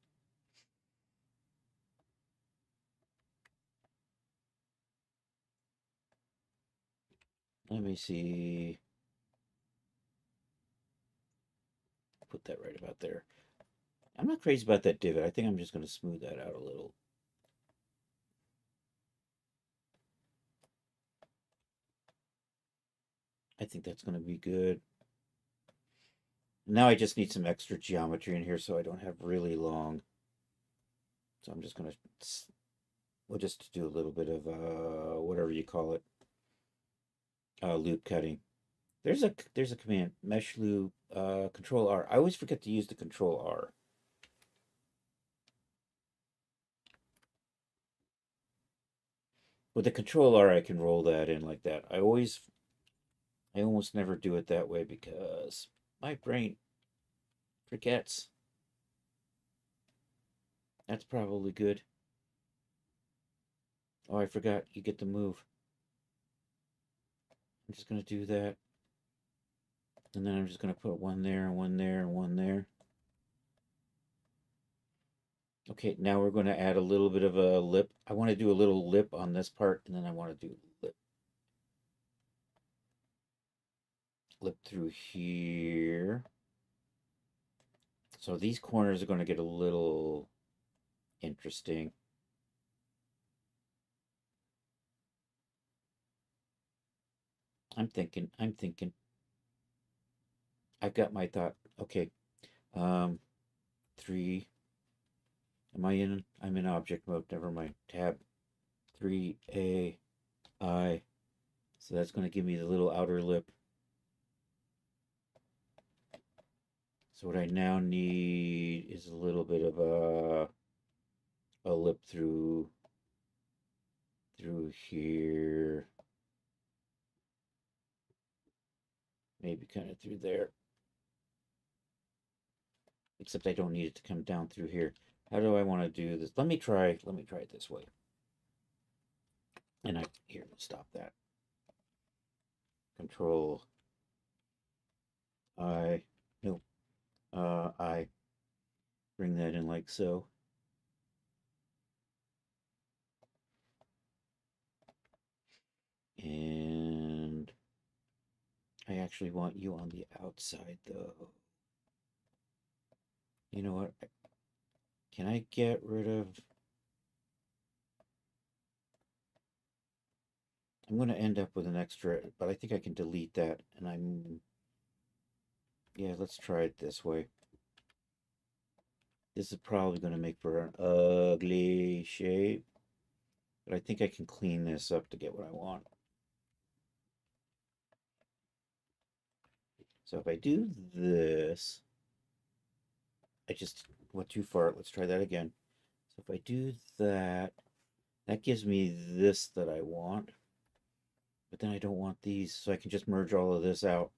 Let me see. Put that right about there. I'm not crazy about that divot. I think I'm just going to smooth that out a little. I think that's going to be good. Now I just need some extra geometry in here so I don't have really long. So I'm just going to, we'll just do a little bit of, whatever you call it, loop cutting. There's a command, mesh loop, control R. I always forget to use the control R. With the control R, I can roll that in like that. I almost never do it that way because my brain forgets. That's probably good. Oh, I forgot. You get to move. I'm just going to do that. And then I'm just going to put one there, and one there, and one there. Okay, now we're going to add a little bit of a lip. I want to do a little lip on this part, and then I want to do lip through here. So these corners are going to get a little interesting. I'm thinking. I've got my thought. Okay. Um, 3. Am I in? I'm in object mode. Never mind. Tab 3A I. So that's going to give me the little outer lip. So what I now need is a little bit of a lip through here. Maybe kind of through there. Except I don't need it to come down through here. How do I want to do this? Let me try it this way. And here, let's stop that. Control I, no, I bring that in like so. And I actually want you on the outside though. You know what? Can I get rid of... I'm going to end up with an extra, but I think I can delete that. And yeah, let's try it this way. This is probably going to make for an ugly shape, but I think I can clean this up to get what I want. So if I do this, I just went too far. Let's try that again. So if I do that, that gives me this that I want, but then I don't want these, so I can just merge all of this out.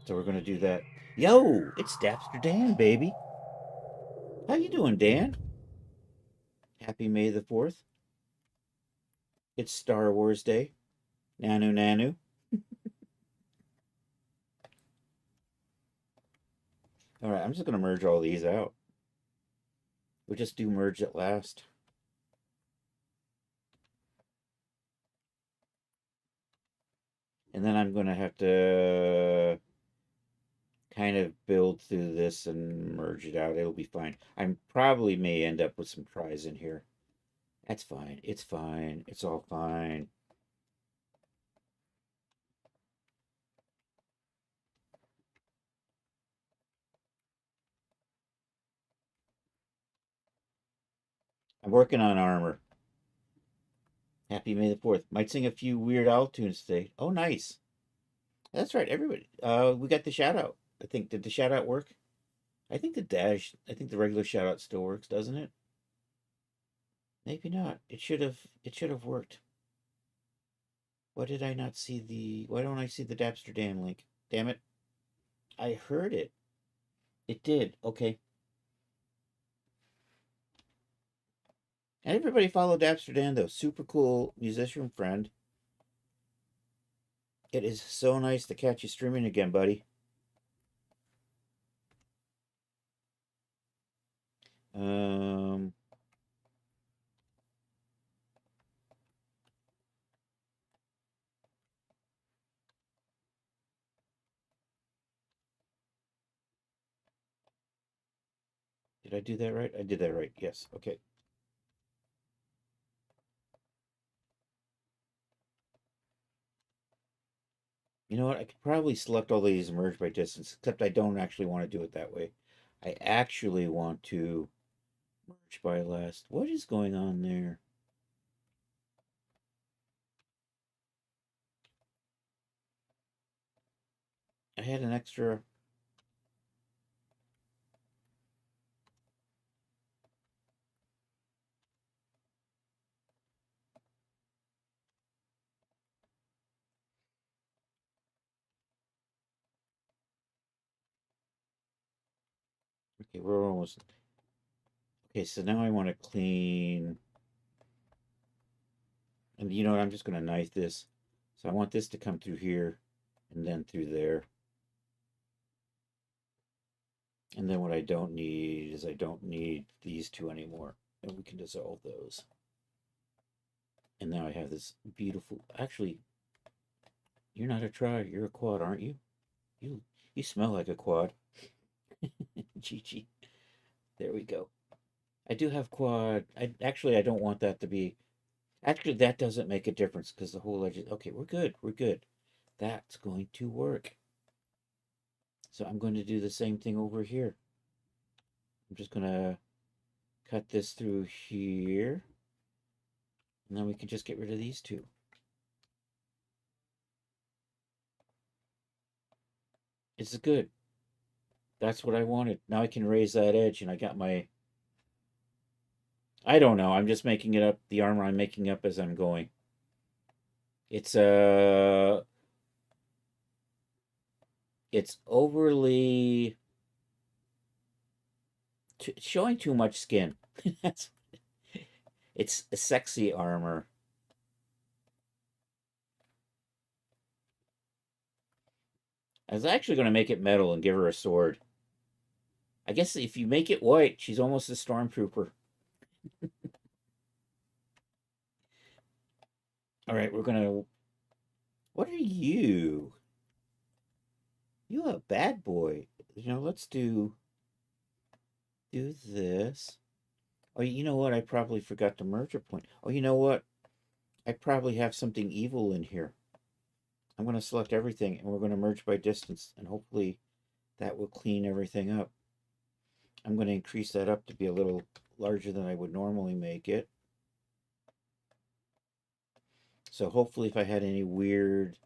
So we're going to do that. Yo, it's Dapster Dan, baby. How you doing, Dan? Happy May the 4th. It's Star Wars Day. Nanu nanu. All right, I'm just going to merge all these out. We'll just do merge at last. And then I'm going to have to kind of build through this and merge it out. It'll be fine. I probably may end up with some tries in here. That's fine. It's fine. It's all fine. I'm working on armor. Happy May the 4th. Might sing a few Weird Al tunes today. Oh, nice. That's right, everybody. We got the shout out. I think, did the shout out work? I think the regular shout out still works, doesn't it? Maybe not. It should have worked. Why did I not see why don't I see the Dapster Dan link? Damn it. I heard it. It did. Okay. And everybody follow Dapster Dan though. Super cool musician friend. It is so nice to catch you streaming again, buddy. Um Did I do that right? I did that right. Yes. Okay. You know what? I could probably select all these merge by distance, except I don't actually want to do it that way. I actually want to merge by last. What is going on there? I had an extra. Okay, we're almost. Okay, so now I want to clean. And you know what? I'm just going to knife this. So I want this to come through here and then through there. And then what I don't need is I don't need these two anymore. And we can dissolve those. And now I have this beautiful. Actually, you're not a tri. You're a quad, aren't you? You smell like a quad. Gigi. There we go. I do have quad. I don't want that to be. Actually, that doesn't make a difference because the whole edge is... Okay, we're good. We're good. That's going to work. So I'm going to do the same thing over here. I'm just going to cut this through here. And then we can just get rid of these two. It's good. That's what I wanted. Now I can raise that edge and I got my... I don't know. I'm just making it up. The armor I'm making up as I'm going. It's overly showing too much skin. It's a sexy armor. I was actually going to make it metal and give her a sword. I guess if you make it white, she's almost a stormtrooper. All right, we're going to... What are you? You a bad boy. You know, let's do this. Oh, you know what? I probably forgot the merger point. Oh, you know what? I probably have something evil in here. I'm going to select everything and we're going to merge by distance and hopefully that will clean everything up. I'm going to increase that up to be a little larger than I would normally make it. So hopefully if I had any weird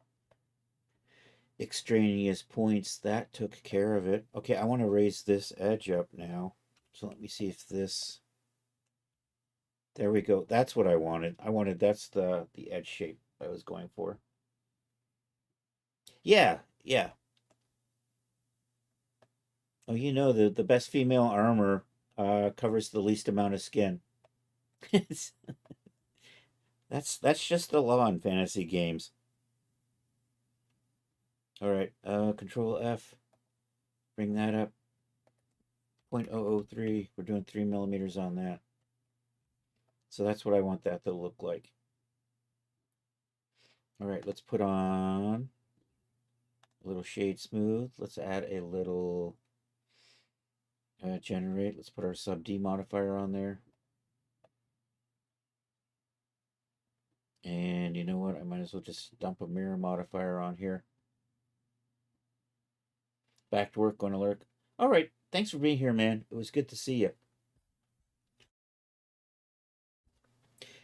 extraneous points, that took care of it. Okay, I want to raise this edge up now. So let me see if this... There we go. That's what I wanted. That's the edge shape I was going for. Yeah, yeah. Oh, you know, the best female armor covers the least amount of skin. That's just the law in fantasy games. All right, Control F. Bring that up. 0.003. We're doing 3 millimeters on that. So that's what I want that to look like. All right, let's put on a little shade smooth. Let's add a little generate. Let's put our sub D modifier on there. And you know what? I might as well just dump a mirror modifier on here. Back to work, going to lurk. All right, thanks for being here, man. It was good to see you.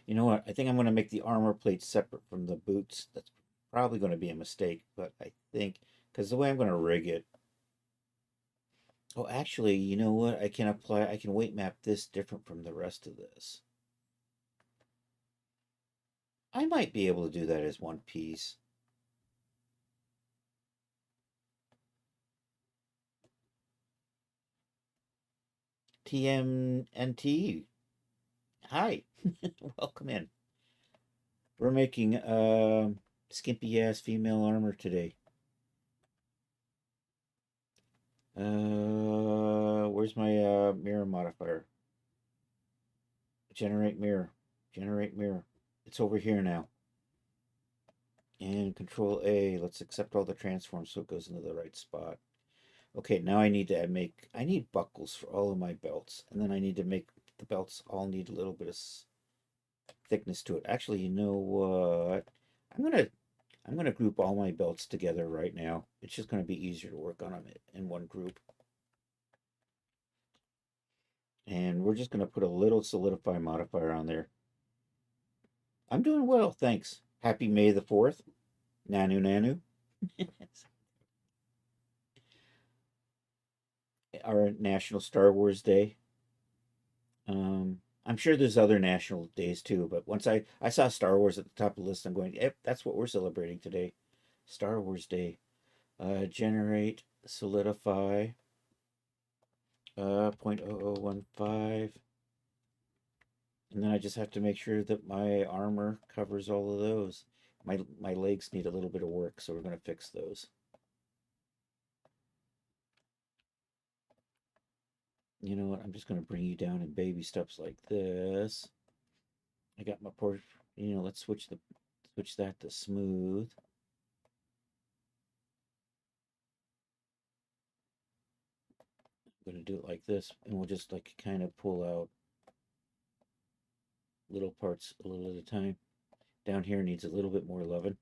You know what? I think I'm going to make the armor plate separate from the boots. That's probably going to be a mistake, but I think, because the way I'm going to rig it. Oh, actually, you know what? I can weight map this different from the rest of this. I might be able to do that as one piece. TMNT. Hi. Welcome in. We're making skimpy ass female armor today. Where's my mirror modifier? Generate mirror. Generate mirror. It's over here now. And Control A. Let's accept all the transforms so it goes into the right spot. Okay, now I need buckles for all of my belts, and then I need to make the belts all need a little bit of thickness to it. Actually, you know what? I'm gonna group all my belts together right now. It's just gonna be easier to work on them in one group. And we're just gonna put a little solidify modifier on there. I'm doing well, thanks. Happy May the 4th. Nanu Nanu. Our National Star Wars Day. I'm sure there's other national days too, but once I saw Star Wars at the top of the list, I'm going, yep, that's what we're celebrating today. Star Wars Day. Generate, solidify, 0.0015. And then I just have to make sure that my armor covers all of those. My legs need a little bit of work, so we're going to fix those. You know what? I'm just going to bring you down in baby steps like this. I got my port. You know, let's switch that to smooth. I'm going to do it like this, and we'll just like kind of pull out little parts a little at a time. Down here needs a little bit more loving.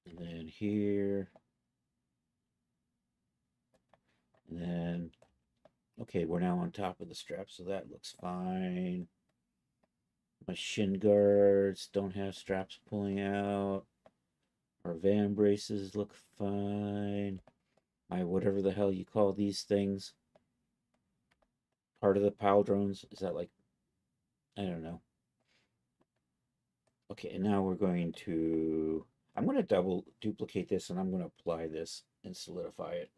And then here. And then, okay, we're now on top of the strap, so that looks fine. My shin guards don't have straps pulling out. Our van braces look fine. My whatever the hell you call these things. Part of the POW drones. Is that like, I don't know. Okay, and now we're going to, I'm going to double duplicate this and I'm going to apply this and solidify it.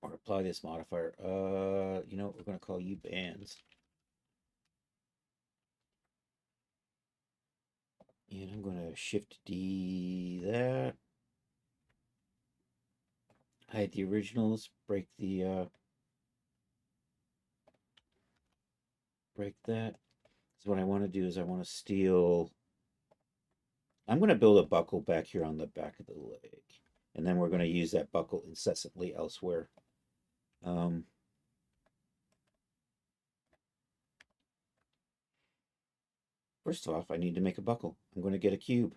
Or apply this modifier. You know what, we're going to call you bands. And I'm going to shift D that. Hide the originals, break the break that. So what I want to do is I want to steal, I'm going to build a buckle back here on the back of the leg. And then we're going to use that buckle incessantly elsewhere. First off, I need to make a buckle. I'm going to get a cube.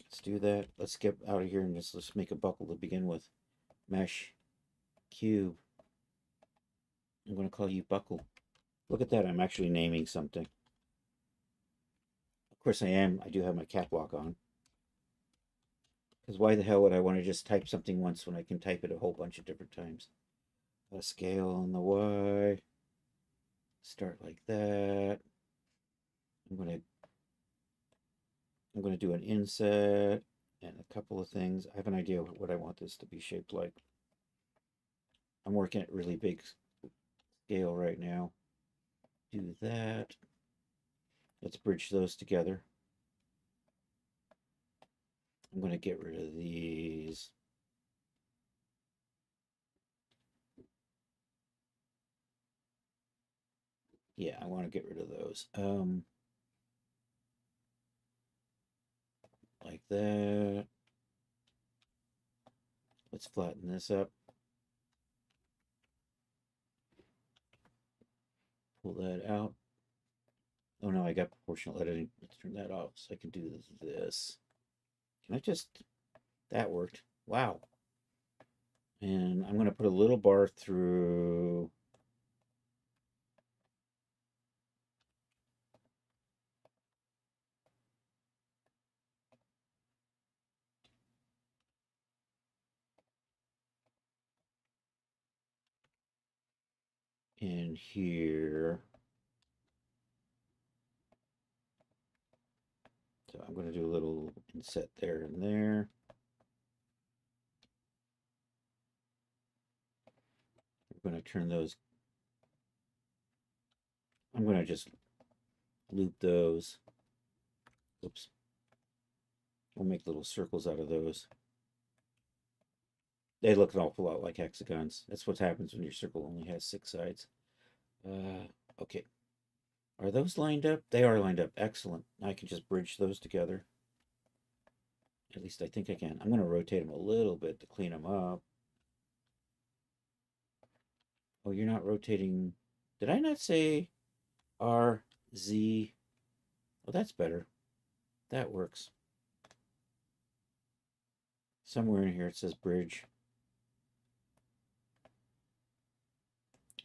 Let's do that. Let's get out of here and let's make a buckle to begin with. Mesh, cube. I'm going to call you buckle. Look at that, I'm actually naming something. Of course I do have my cap lock on. Because why the hell would I want to just type something once when I can type it a whole bunch of different times? A scale on the Y. Start like that. I'm going to do an inset and a couple of things. I have an idea what I want this to be shaped like. I'm working at really big scale right now. Do that. Let's bridge those together. I'm going to get rid of these. Yeah, I want to get rid of those. Like that. Let's flatten this up. Pull that out. Oh no, I got proportional editing. Let's turn that off so I can do this. Can I just, that worked. Wow. And I'm going to put a little bar through in here. So I'm going to do a little inset there and there. I'm going to turn those. I'm going to just loop those. Oops. We'll make little circles out of those. They look an awful lot like hexagons. That's what happens when your circle only has 6 sides. Okay. Are those lined up? They are lined up. Excellent. I can just bridge those together. At least I think I can. I'm going to rotate them a little bit to clean them up. Oh, you're not rotating. Did I not say R, Z? Oh, that's better. That works. Somewhere in here it says bridge.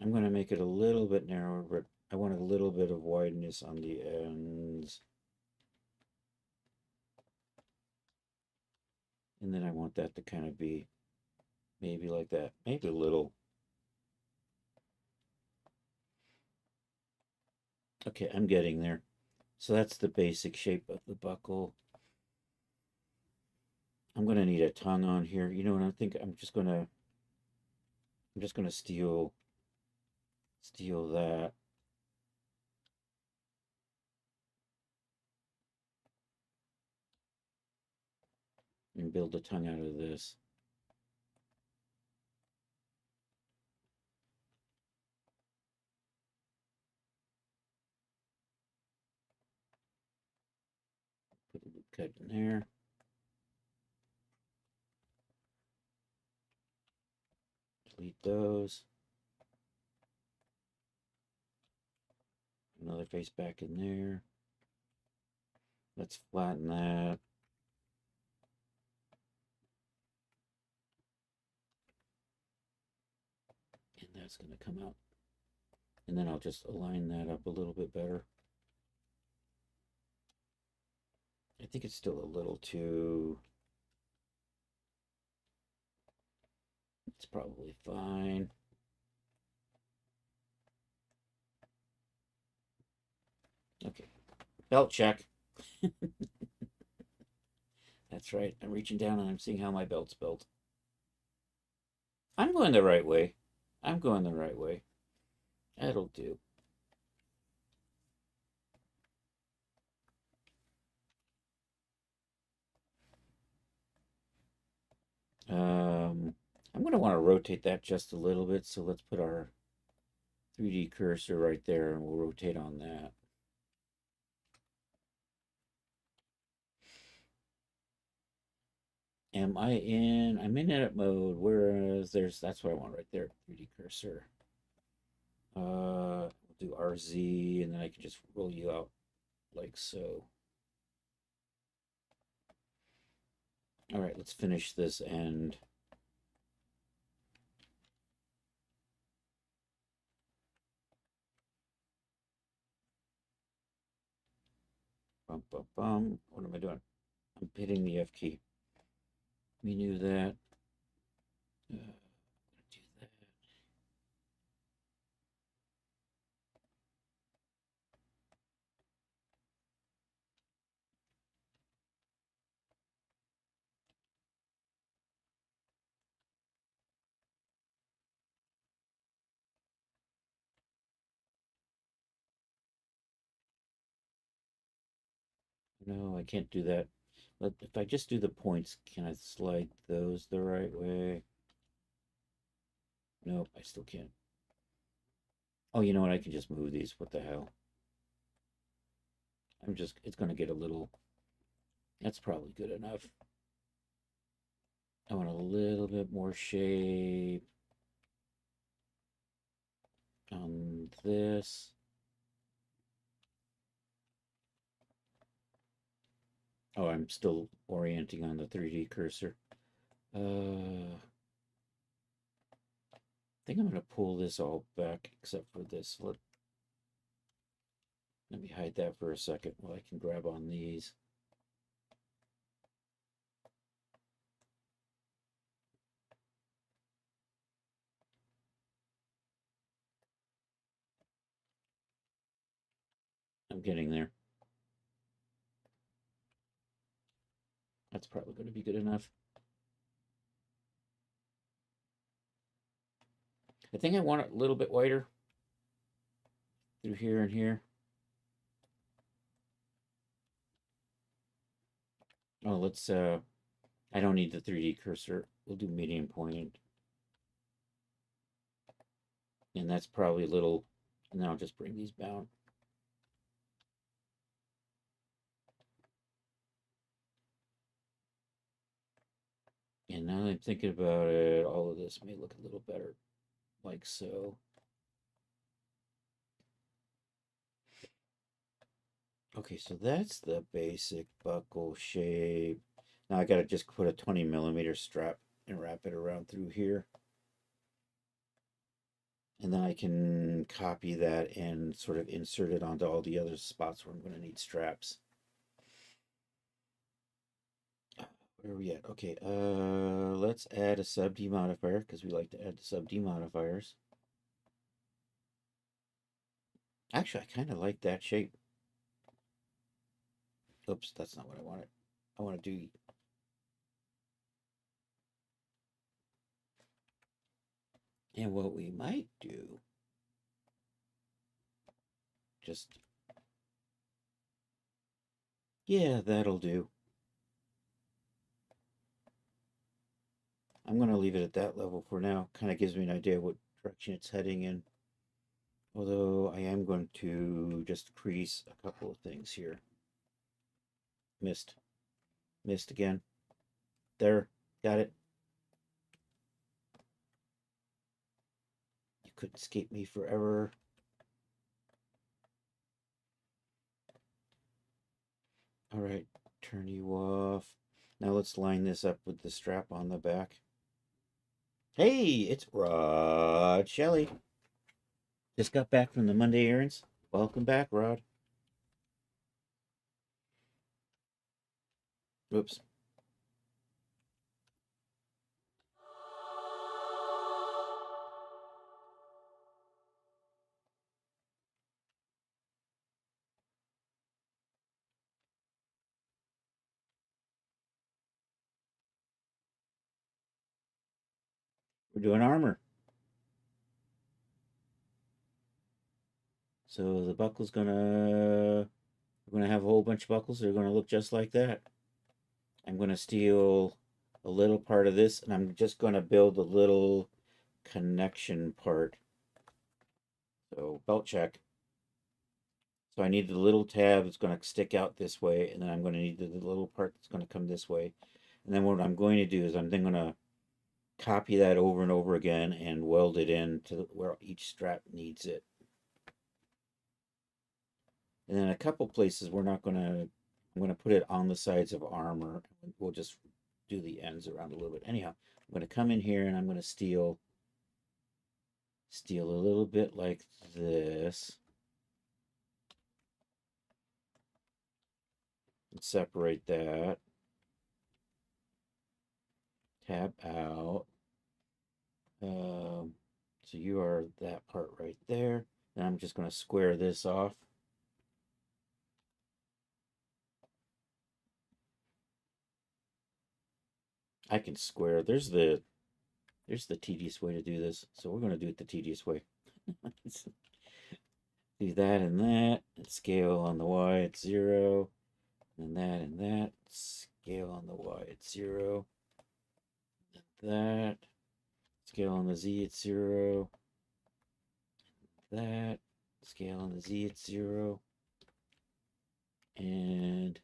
I'm going to make it a little bit narrower, but I want a little bit of wideness on the ends. And then I want that to kind of be maybe like that. Maybe a little. Okay, I'm getting there. So that's the basic shape of the buckle. I'm going to need a tongue on here. You know what I think? I'm just going to steal that. And build a tongue out of this. Put a loop cut in there. delete those. Another face back in there. Let's flatten that. And that's going to come out. And then I'll just align that up a little bit better. I think it's still a little too... It's probably fine. Okay, belt check. That's right. I'm reaching down and I'm seeing how my belt's built. I'm going the right way. I'm going the right way. That'll do. I'm going to want to rotate that just a little bit. So let's put our 3D cursor right there and we'll rotate on that. I'm in edit mode, whereas that's what I want right there, 3D cursor. We'll do RZ and then I can just roll you out like so. All right, let's finish this end. Bum, bum, bum. What am I doing? I'm hitting the F key. We knew that. Do that. No, I can't do that. But if I just do the points, can I slide those the right way? Nope, I still can't. Oh, you know what? I can just move these. What the hell? It's going to get a little... That's probably good enough. I want a little bit more shape on this. Oh, I'm still orienting on the 3D cursor. I think I'm going to pull this all back except for this. Let me hide that for a second while I can grab on these. I'm getting there. That's probably going to be good enough. I think I want it a little bit wider through here and here. Oh, let's, I don't need the 3D cursor. We'll do medium point. And that's probably a little, and then I'll just bring these down. And now that I'm thinking about it, all of this may look a little better, like so. Okay, so that's the basic buckle shape. Now I gotta just put a 20mm strap and wrap it around through here. And then I can copy that and sort of insert it onto all the other spots where I'm going to need straps. Where are we at? Okay, let's add a sub D modifier because we like to add the sub D modifiers. Actually, I kind of like that shape. Oops, that's not what I wanted. I want to do... And what we might do... Just... Yeah, that'll do. I'm going to leave it at that level for now. Kind of gives me an idea what direction it's heading in. Although I am going to just crease a couple of things here. Missed. Missed again. There. Got it. could escape me forever. All right, turn you off. Now let's line this up with the strap on the back. Hey, it's Rod Shelley. Just got back from the Monday errands. Welcome back, Rod. Oops. We're doing armor. So the buckle's we're gonna have a whole bunch of buckles. They're gonna look just like that. I'm gonna steal a little part of this, and I'm just gonna build a little connection part. So belt check. So I need the little tab that's going to stick out this way, and then I'm going to need the little part that's going to come this way. And then what I'm going to do is I'm then going to copy that over and over again and weld it in to where each strap needs it. And then a couple places I'm going to put it on the sides of armor. We'll just do the ends around a little bit. Anyhow, I'm going to come in here and I'm going to steal a little bit like this. And separate that. Tab out. So you are that part right there. And I'm just going to square this off. I can square. There's the tedious way to do this. So we're going to do it the tedious way. Do that and that. And scale on the Y at 0. And that. Scale on the Y at 0. And that. Scale on the Z at 0. That. Scale on the Z at 0. And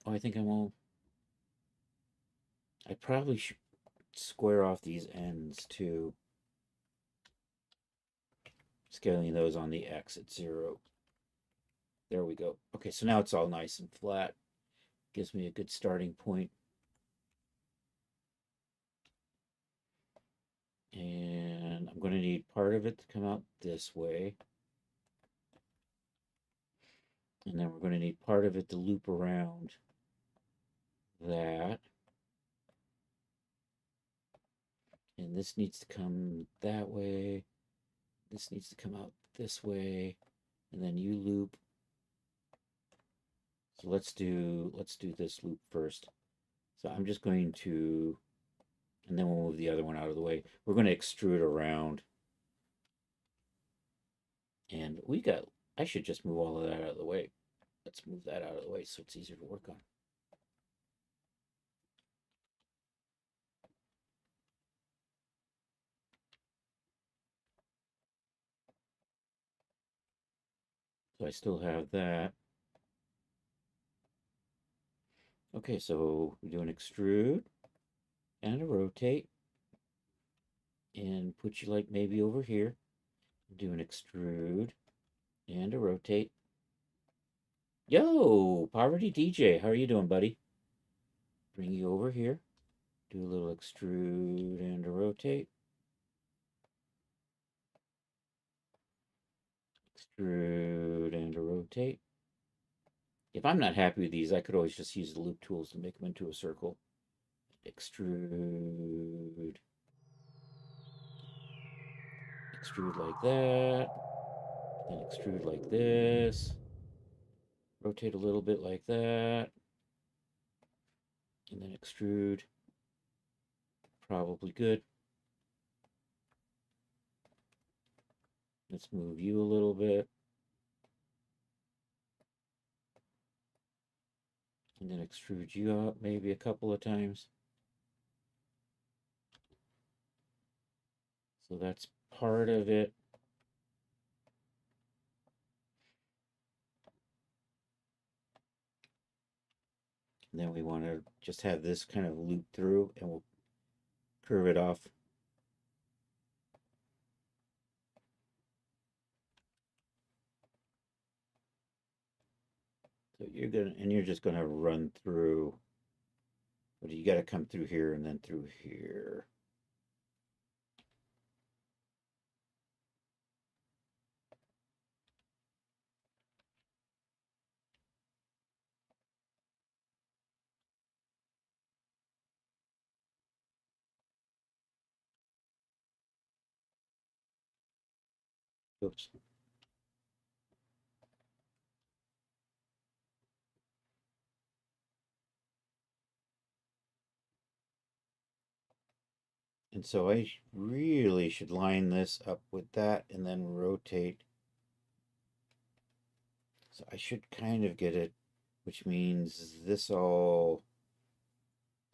I think I probably should square off these ends too. Scaling those on the X at 0. There we go. Okay, so now it's all nice and flat. Gives me a good starting point. And I'm going to need part of it to come out this way. And then we're going to need part of it to loop around that. And this needs to come that way. This needs to come out this way. And then you loop. So let's do this loop first. So I'm just going to, and then we'll move the other one out of the way. We're going to extrude around. And I should just move all of that out of the way. Let's move that out of the way so it's easier to work on. So I still have that. Okay, so we do an extrude and a rotate. And put you like maybe over here. Do an extrude and a rotate. Yo, Poverty DJ, how are you doing, buddy? Bring you over here. Do a little extrude and a rotate. Extrude and a rotate. If I'm not happy with these, I could always just use the loop tools to make them into a circle. Extrude. Extrude like that. Then extrude like this. Rotate a little bit like that. And then extrude. Probably good. Let's move you a little bit. And then extrude you out maybe a couple of times. So that's part of it. And then we want to just have this kind of loop through, and we'll curve it off. you're just gonna run through. But you got to come through here and then through here. Oops. And so I really should line this up with that and then rotate. So I should kind of get it, which means this all.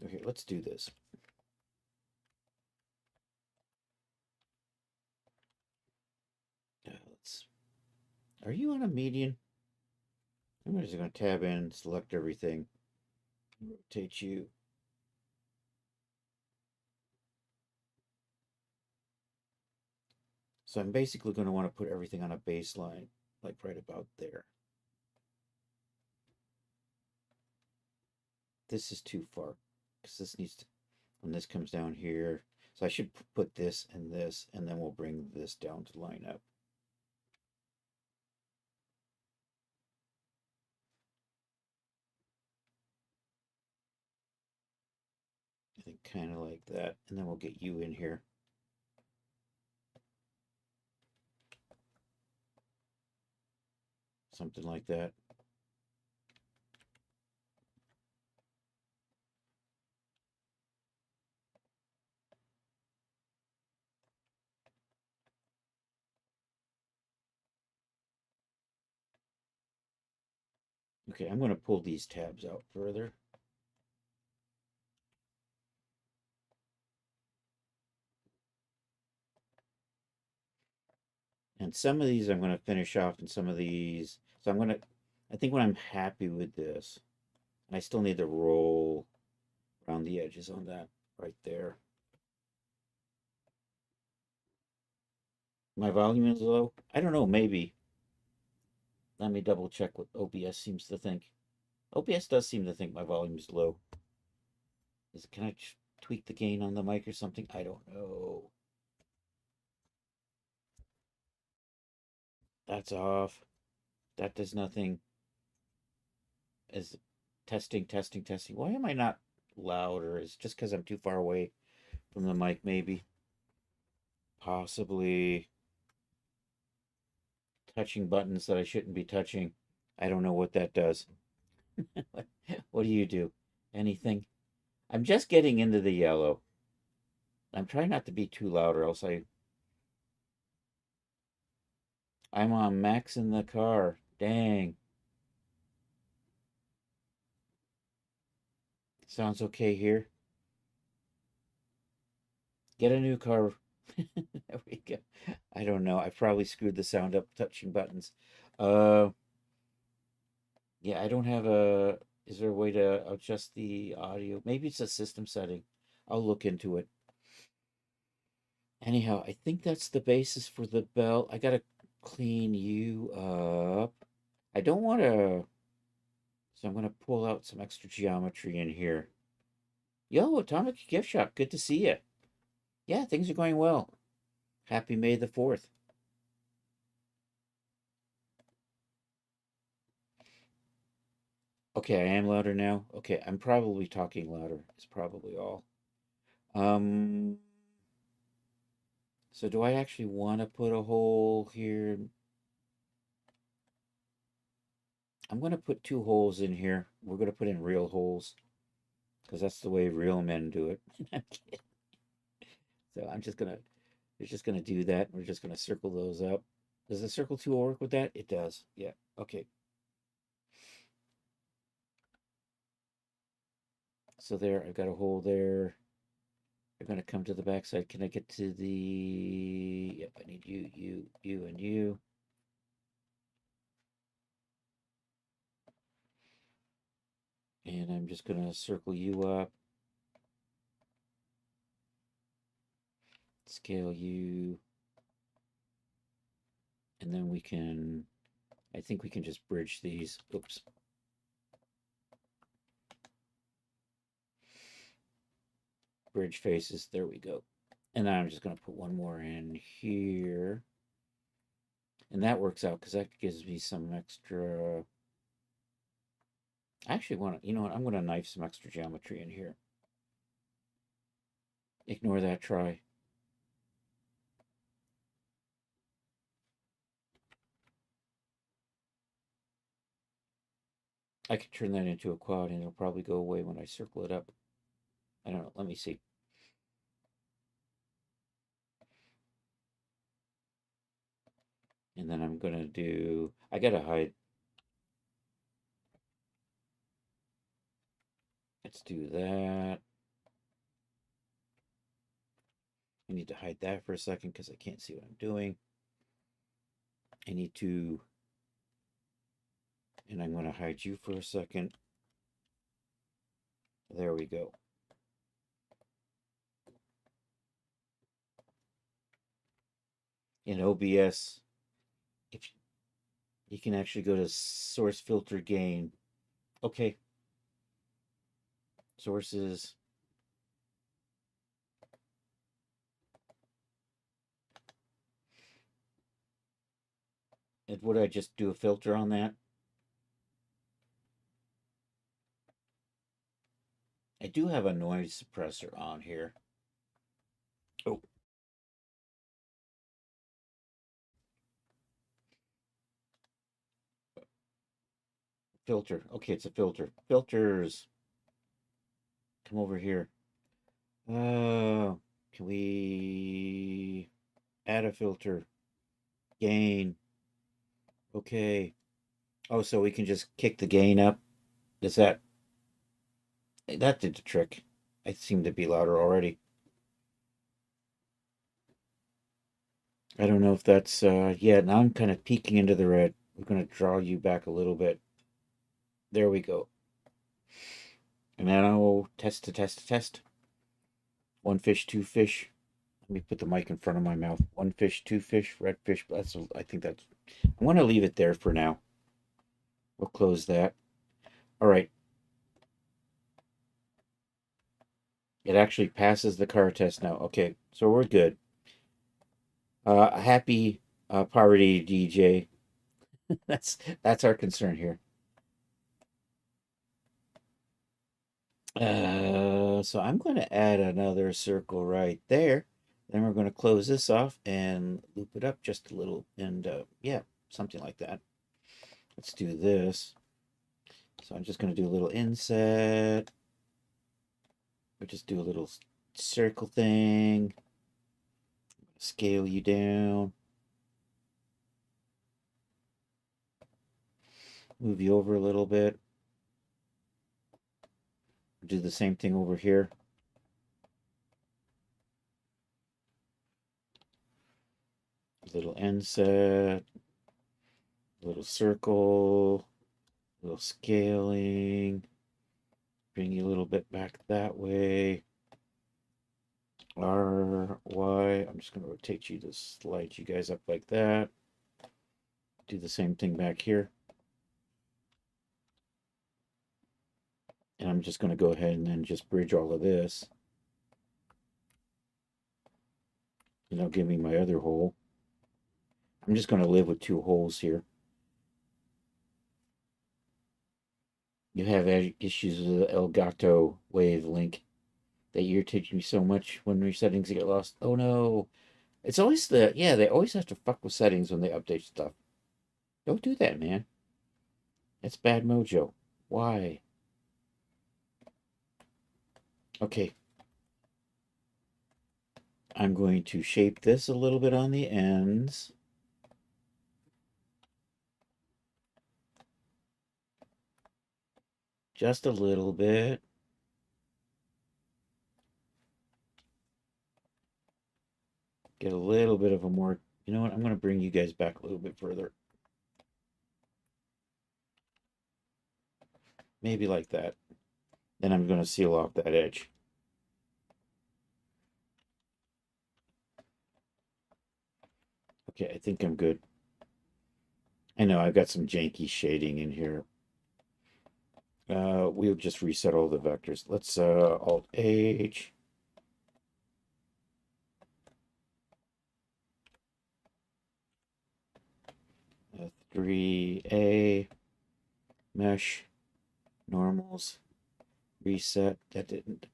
Okay, let's do this. Are you on a median? I'm just going to tab in, select everything, rotate you. So I'm basically going to want to put everything on a baseline, like right about there. This is too far, because this needs to, when this comes down here, so I should put this, and then we'll bring this down to line up. I think kind of like that, and then we'll get you in here. Something like that. Okay, I'm going to pull these tabs out further. And some of these I'm going to finish off, and some of these, so I think when I'm happy with this, and I still need to roll around the edges on that right there. My volume is low? I don't know, maybe. Let me double check what OBS seems to think. OBS does seem to think my volume is low. Can I tweak the gain on the mic or something? I don't know. That's off. That does nothing. Is testing, testing, testing. Why am I not louder? Is it just because I'm too far away from the mic, maybe? Possibly touching buttons that I shouldn't be touching. I don't know what that does. What do you do? Anything? I'm just getting into the yellow. I'm trying not to be too loud, or else I'm on max in the car. Dang. Sounds okay here. Get a new car. There we go. I don't know. I probably screwed the sound up touching buttons. Yeah, I don't have a. Is there a way to adjust the audio? Maybe it's a system setting. I'll look into it. Anyhow, I think that's the basis for the belt. I gotta clean you up. I don't want to. So I'm gonna pull out some extra geometry in here. Yo, Atomic Gift Shop. Good to see you. Yeah, things are going well. Happy May the 4th. Okay, I am louder now. Okay, I'm probably talking louder. It's probably all. So do I actually want to put a hole here? I'm going to put 2 holes in here. We're going to put in real holes, because that's the way real men do it. I'm kidding. So we're just gonna do that. We're just gonna circle those up. Does the circle tool work with that? It does. Yeah. Okay. So there, I've got a hole there. I'm gonna come to the backside. Can I get to the? Yep, I need you, and you. And I'm just gonna circle you up. Scale you. And then we can, I think we can just bridge these. Oops. bridge faces. There we go. And then I'm just going to put one more in here. And that works out because that gives me some extra. I actually want to, you know what? I'm going to knife some extra geometry in here. Ignore that try. I could turn that into a quad and it'll probably go away when I circle it up. I don't know. Let me see. And then I'm going to do, I got to hide. Let's do that. I need to hide that for a second because I can't see what I'm doing. I need to, and I'm going to hide you for a second. There we go. In OBS, if you can actually go to source filter gain. Okay. Sources. And would I just do a filter on that? I do have a noise suppressor on here. Oh. Filter. Okay, it's a filter. Filters. Come over here. Can we add a filter? Gain. Okay. Oh, so we can just kick the gain up. Does that did the trick. I seem to be louder already. I don't know if that's yeah, now I'm kind of peeking into the red. I'm gonna draw you back a little bit. There we go. And now test to test to test. One fish, two fish. Let me put the mic in front of my mouth. One fish, two fish, red fish. That's I think that's I want to leave it there for now. We'll close that. All right. It actually passes the car test now. Okay, so we're good. Happy poverty DJ. that's our concern here. So I'm going to add another circle right there. Then we're going to close this off and loop it up just a little. And yeah, something like that. Let's do this. So I'm just going to do a little inset. We'll just do a little circle thing. Scale you down. Move you over a little bit. Do the same thing over here. Little inset. Little circle. Little scaling. Bring you a little bit back that way. R, Y. I'm just going to rotate you to slide you guys up like that. Do the same thing back here. And I'm just going to go ahead and then just bridge all of this. And that'll give me my other hole. I'm just going to live with two holes here. You have issues with the Elgato Wave link that irritates me so much when your settings get lost. Oh no. It's always yeah, they always have to fuck with settings when they update stuff. Don't do that, man. That's bad mojo. Why? Okay. I'm going to shape this a little bit on the ends. Just a little bit. Get a little bit of a more, you know what, I'm going to bring you guys back a little bit further. Maybe like that. Then I'm going to seal off that edge. Okay, I think I'm good. I know I've got some janky shading in here. We'll just reset all the vectors. Let's Alt H. 3A, mesh, normals, reset. That didn't.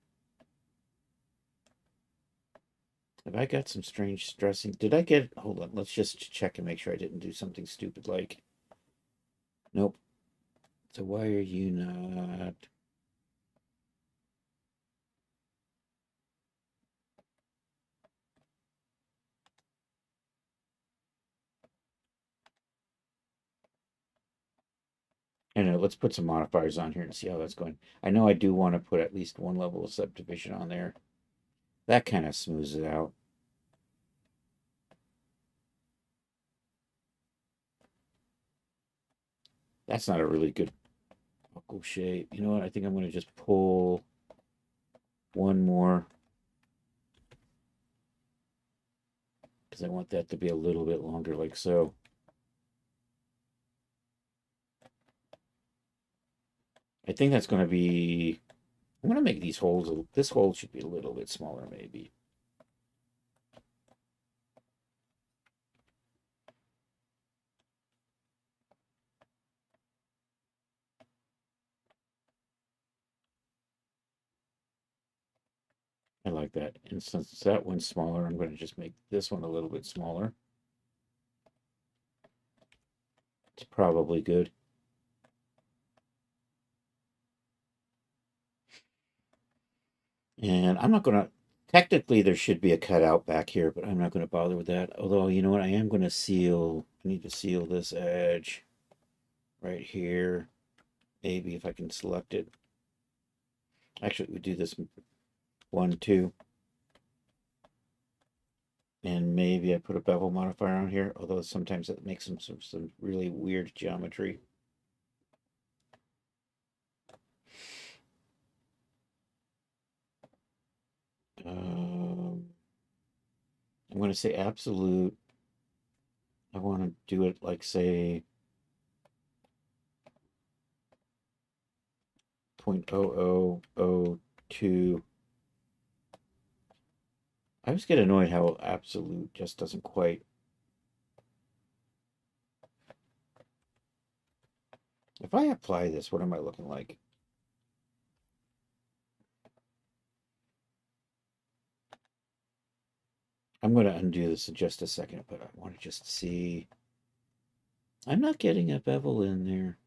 Have I got some strange stressing? Did I get, hold on, let's just check and make sure I didn't do something stupid like, nope. So why are you not? Anyway, let's put some modifiers on here and see how that's going. I know I do want to put at least one level of subdivision on there. That kind of smooths it out. That's not a really good buckle shape. You know what? I think I'm going to just pull one more because I want that to be a little bit longer, like so. I think that's going to be, I'm going to make these holes, this hole should be a little bit smaller maybe. I like that. And since that one's smaller, I'm going to just make this one a little bit smaller. It's probably good. And I'm not going to, technically there should be a cutout back here, but I'm not going to bother with that. Although, you know what, I am going to seal, I need to seal this edge right here. Maybe if I can select it. Actually, we do this 1, 2. And maybe I put a bevel modifier on here, although sometimes it makes some really weird geometry. I'm going to say absolute. I want to do it like, say, 0.0002. I always get annoyed how absolute just doesn't quite. If I apply this, what am I looking like? I'm going to undo this in just a second, but I want to just see. I'm not getting a bevel in there.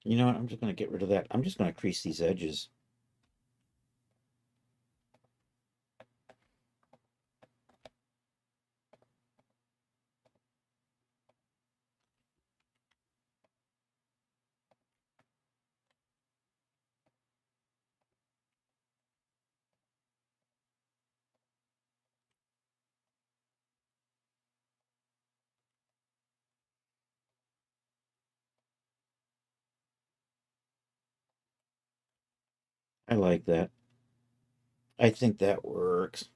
You know what? I'm just going to get rid of that. I'm just going to crease these edges. I like that. I think that works.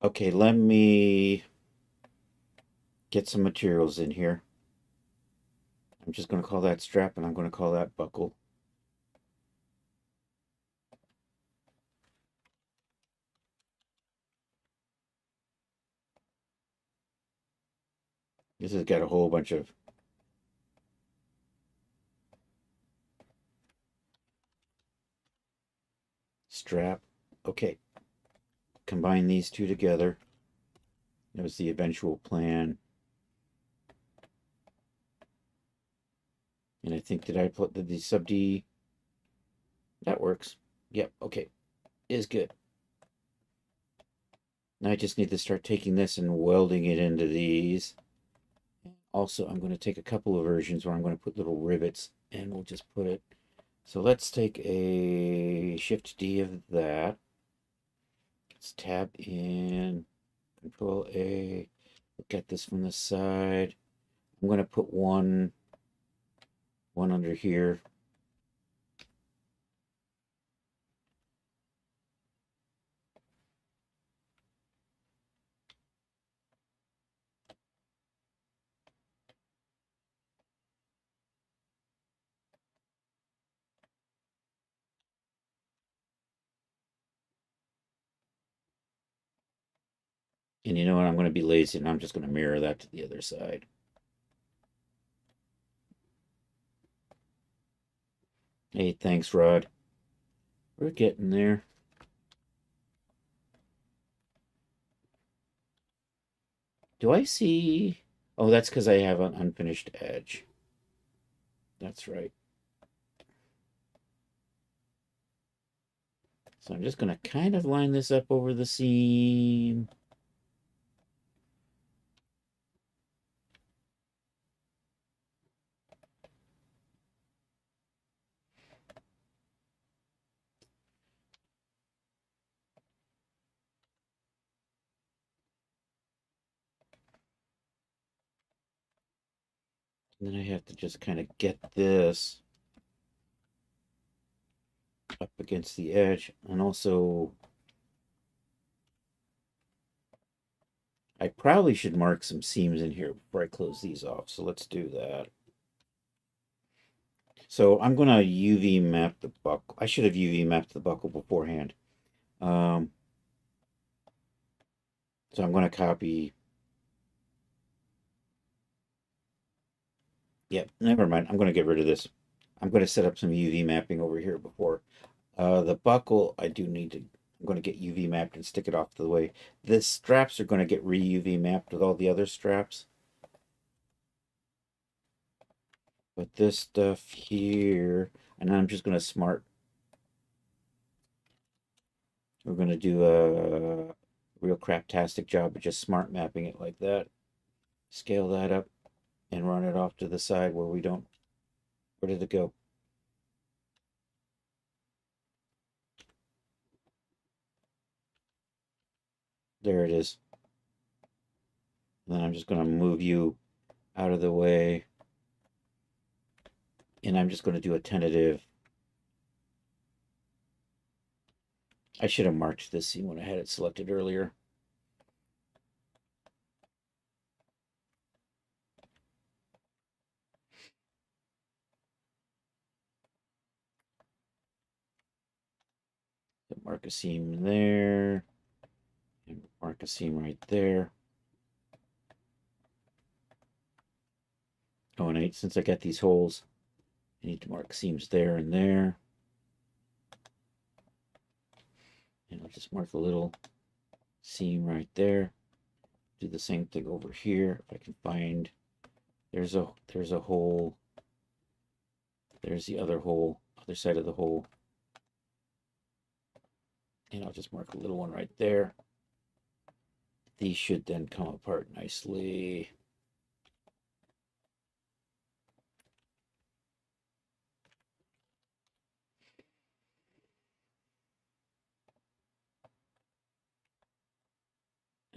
Okay, let me get some materials in here. I'm just going to call that strap and I'm going to call that buckle. This has got a whole bunch of strap. Okay, combine these two together. That was the eventual plan. And I think, did I put the sub D? That works. Yep, okay. Is good. Now I just need to start taking this and welding it into these. Also, I'm going to take a couple of versions where I'm going to put little rivets and we'll just put it. So let's take a Shift D of that. Let's tab in, Control A. Look at this from the side. I'm going to put one under here. And you know what? I'm going to be lazy and I'm just going to mirror that to the other side. Hey, thanks, Rod. We're getting there. Do I see? Oh, that's because I have an unfinished edge. That's right. So I'm just going to kind of line this up over the seam. And then I have to just kind of get this up against the edge. And also, I probably should mark some seams in here before I close these off. So let's do that. So I'm going to UV map the buckle. I should have UV mapped the buckle beforehand. So I'm going to copy. Yep, never mind. I'm going to get rid of this. I'm going to set up some UV mapping over here before. The buckle, I do need to, I'm going to get UV mapped and stick it off to the way. The straps are going to get re-UV mapped with all the other straps. But this stuff here, and I'm just going to smart. We're going to do a real craptastic job of just smart mapping it like that. Scale that up and run it off to the side where we don't, where did it go? There it is. And then I'm just going to move you out of the way. And I'm just going to do a tentative. I should have marked this seam when I had it selected earlier. Mark a seam there. And mark a seam right there. Oh, and since I got these holes, I need to mark seams there and there. And I'll just mark a little seam right there. Do the same thing over here. If I can find, there's a hole. There's the other hole, other side of the hole. And I'll just mark a little one right there. These should then come apart nicely.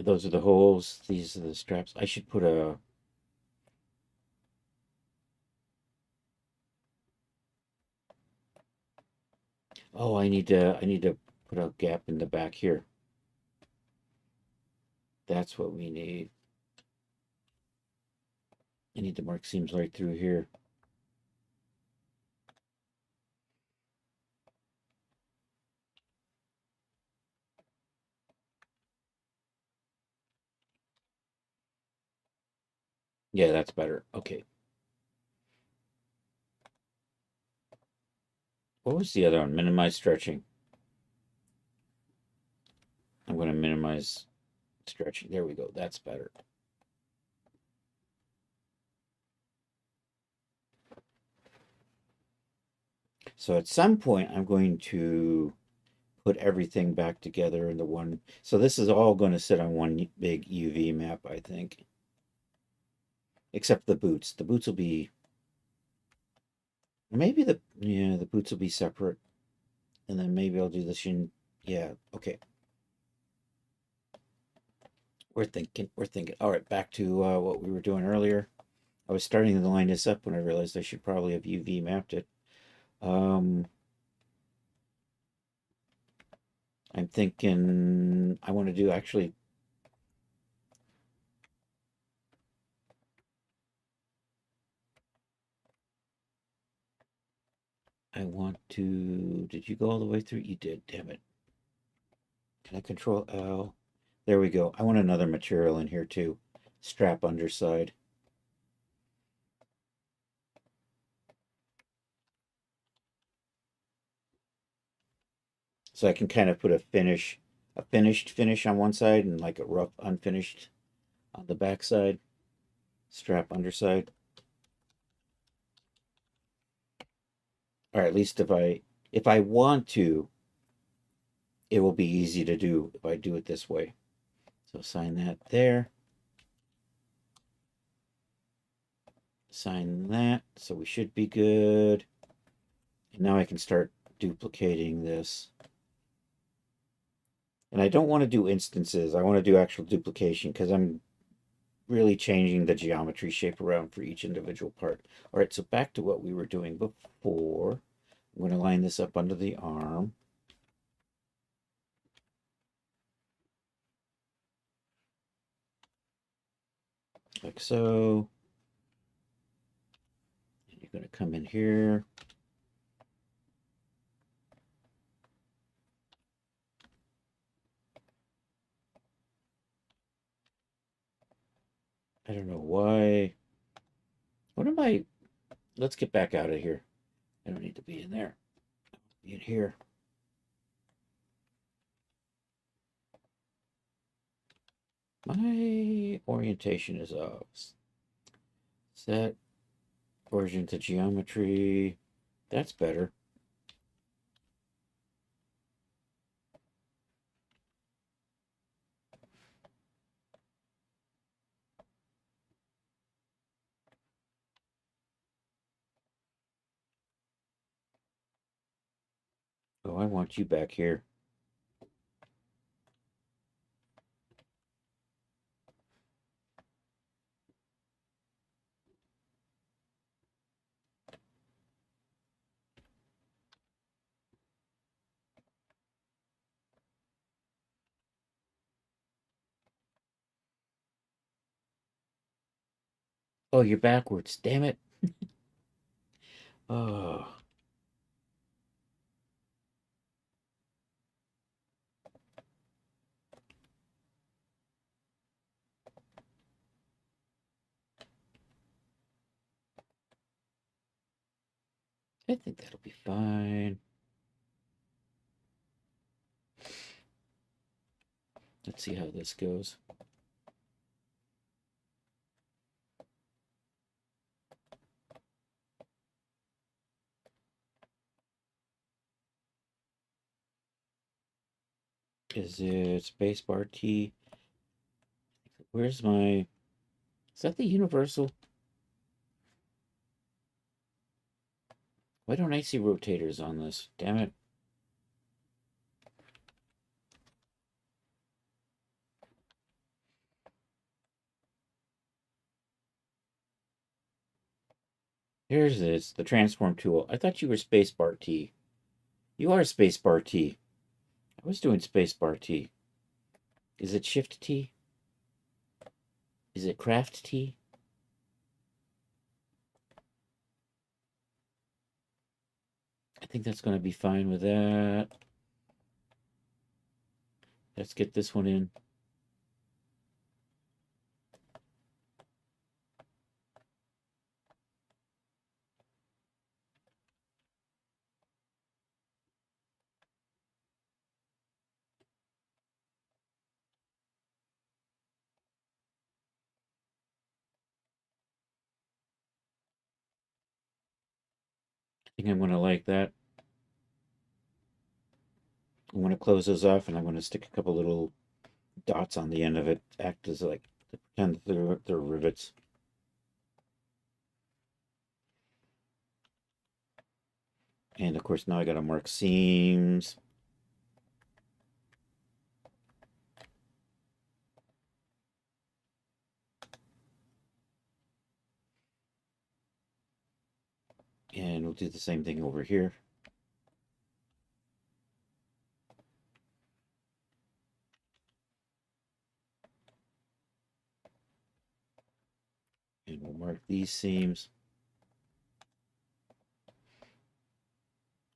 Those are the holes. These are the straps. I should put a, oh, I need to put a gap in the back here. That's what we need. I need to mark seams right through here. Yeah, that's better. Okay. What was the other one? Minimize stretching. I'm going to minimize stretching. There we go. That's better. So at some point, I'm going to put everything back together into one. So this is all going to sit on one big UV map, I think. Except the boots. The boots will be, maybe the boots will be separate. And then maybe I'll do the shin. Yeah, okay. We're thinking. All right, back to what we were doing earlier. I was starting to line this up when I realized I should probably have UV mapped it. I'm thinking I want to do actually. I want to. Did you go all the way through? You did. Damn it. Can I control L? There we go. I want another material in here too. Strap underside. So I can kind of put a finished finish on one side and like a rough unfinished on the back side. Strap underside. Or at least if I want to, it will be easy to do if I do it this way. So sign that there. Sign that. So we should be good. And now I can start duplicating this. And I don't want to do instances. I want to do actual duplication because I'm really changing the geometry shape around for each individual part. All right, so back to what we were doing before. I'm going to line this up under the arm. Like so. And you're going to come in here. I don't know why. What am I? Let's get back out of here. I don't need to be in there. Be in here. My orientation is off. Set origin to geometry. That's better. Oh, I want you back here. Oh, you're backwards. Damn it. Oh, I think that'll be fine. Let's see how this goes. Is it spacebar T? Where's my... Is that the universal? Why don't I see rotators on this? Damn it. Here's this, the transform tool. I thought you were spacebar T. You are spacebar T. I was doing spacebar T. Is it shift T? Is it craft T? I think that's going to be fine with that. Let's get this one in. I think I'm going to like that. I'm going to close those off and I'm going to stick a couple little dots on the end of it. Act as like, to pretend that they're rivets. And of course now I got to mark seams. And we'll do the same thing over here. And we'll mark these seams.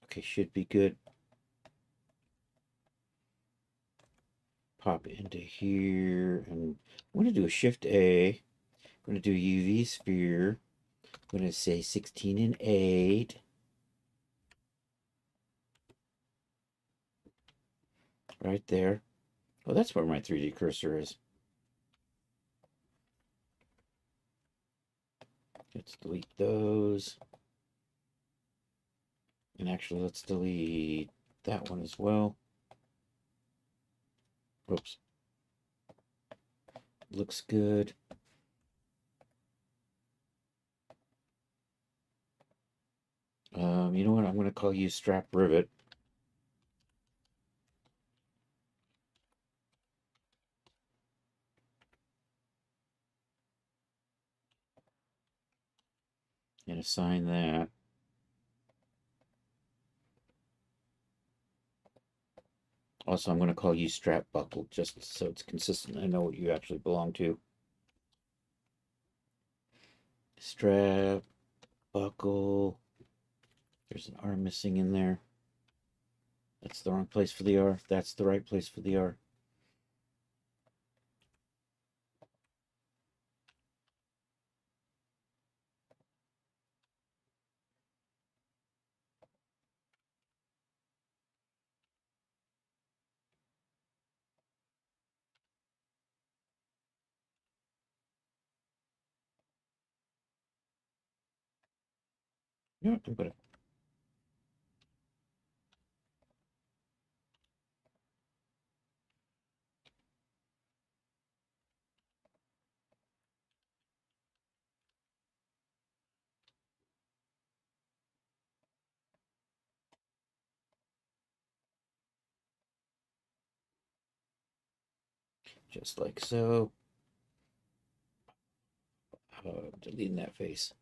Okay, should be good. pop into here, and I'm going to do a Shift A. I'm going to do UV sphere. I'm going to say 16 and 8. Right there. Oh, that's where my 3D cursor is. Let's delete those. And actually, let's delete that one as well. Oops. Looks good. You know what? I'm going to call you strap rivet. And assign that. Also, I'm going to call you strap buckle, just so it's consistent. I know what you actually belong to. Strap, buckle. There's an R missing in there. That's the wrong place for the R. That's the right place for the R. You know what? I'm going to just like so. Deleting that face.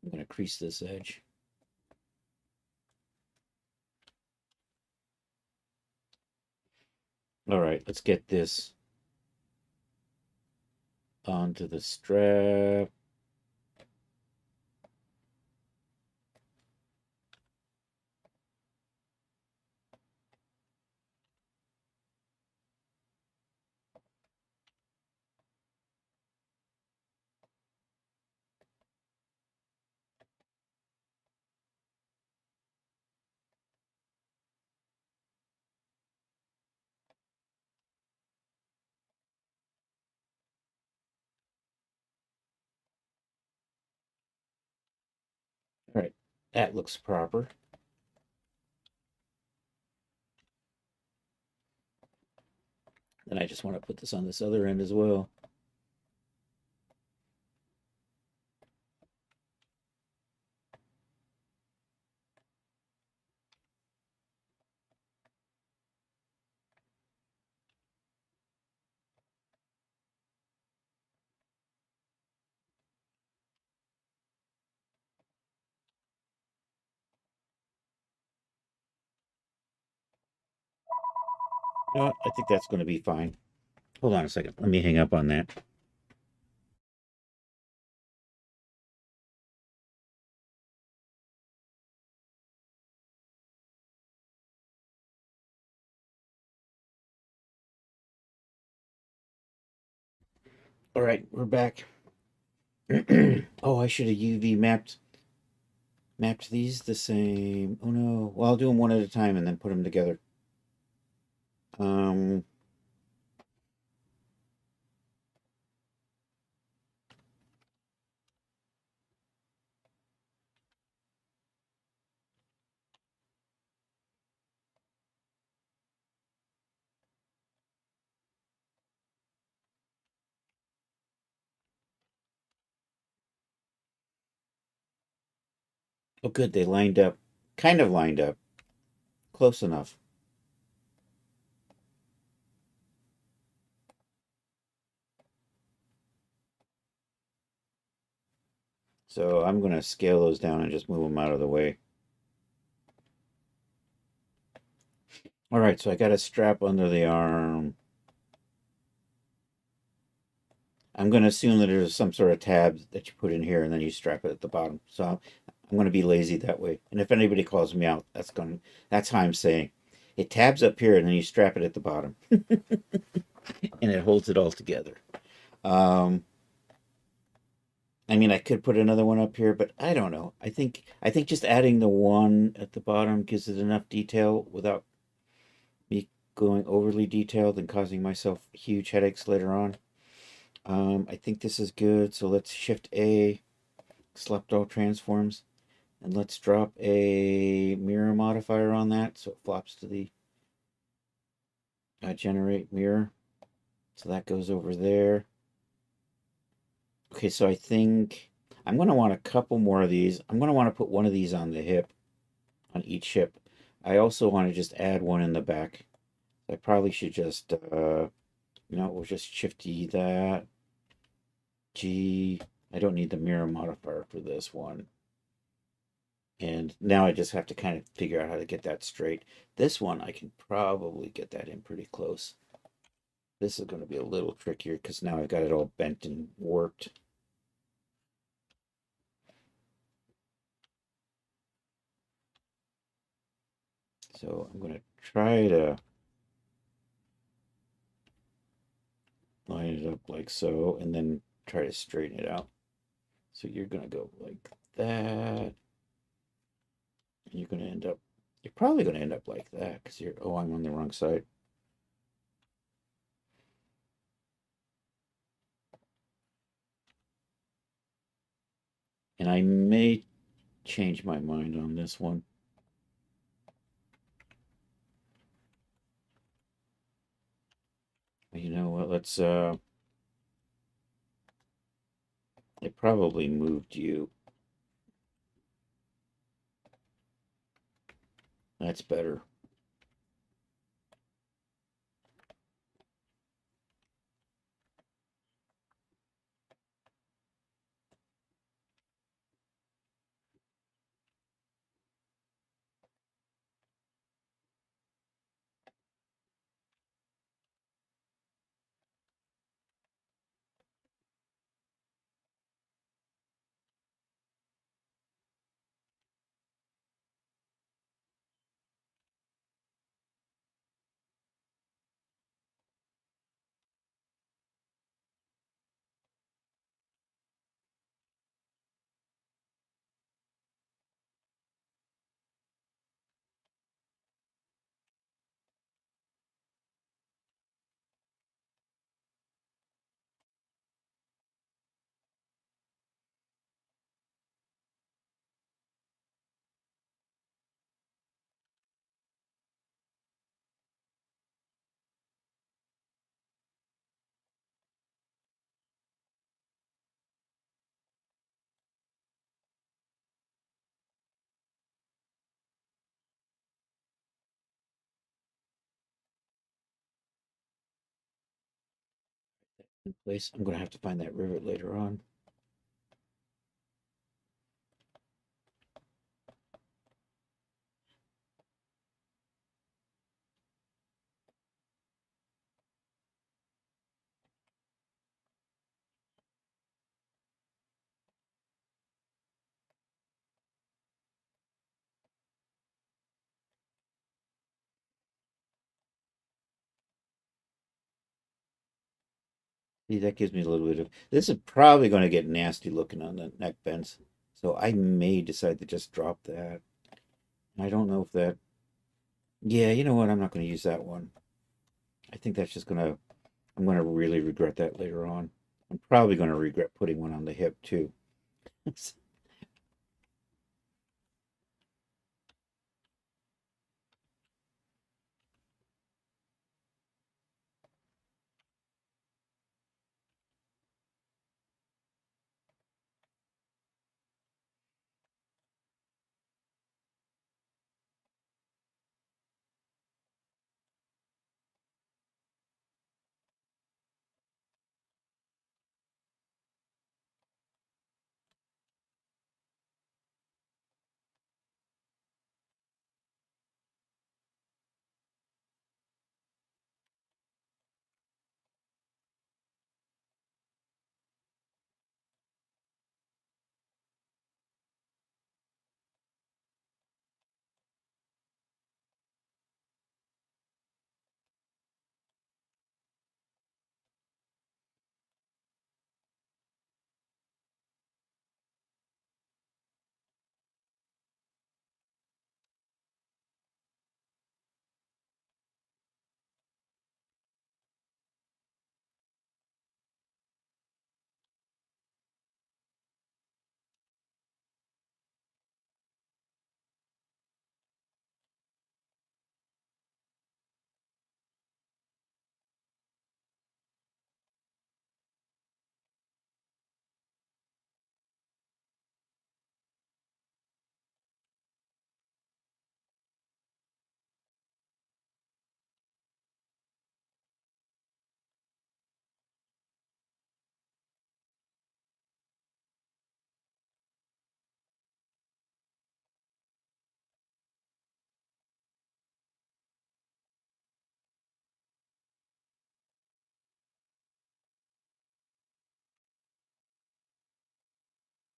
I'm going to crease this edge. All right, let's get this onto the strap. All right, that looks proper. Then I just want to put this on this other end as well. You know what? I think that's going to be fine. Hold on a second. Let me hang up on that. All right, we're back. Oh, I should have UV mapped these the same. Oh no. Well, I'll do them one at a time and then put them together. Um, oh, good. They lined up. Kind of lined up. Close enough. So I'm going to scale those down and just move them out of the way. All right, so I got a strap under the arm. I'm going to assume that there's some sort of tab that you put in here and then you strap it at the bottom. So I'm going to be lazy that way. And if anybody calls me out, that's how I'm saying. It tabs up here and then you strap it at the bottom and it holds it all together. Um, I mean, I could put another one up here, but I don't know. I think just adding the one at the bottom gives it enough detail without me going overly detailed and causing myself huge headaches later on. I think this is good. So let's Shift A, select all transforms, and let's drop a mirror modifier on that so it flops to the generate mirror. So that goes over there. Okay, so I think I'm going to want a couple more of these. I'm going to want to put one of these on the hip, on each hip. I also want to just add one in the back. I probably should just, we'll just Shift E that. G. I don't need the mirror modifier for this one. And now I just have to kind of figure out how to get that straight. This one, I can probably get that in pretty close. This is going to be a little trickier because now I've got it all bent and warped. So I'm going to try to line it up like so, and then try to straighten it out. So you're going to go like that. And you're probably going to end up like that because I'm on the wrong side. And I may change my mind on this one. You know what? It probably moved you. That's better. In place. I'm going to have to find that rivet later on. See, that gives me a little bit of. This is probably going to get nasty looking on the neck bends. So I may decide to just drop that. I don't know if that. Yeah, you know what? I'm not going to use that one. I think that's just going to. I'm going to really regret that later on. I'm probably going to regret putting one on the hip too.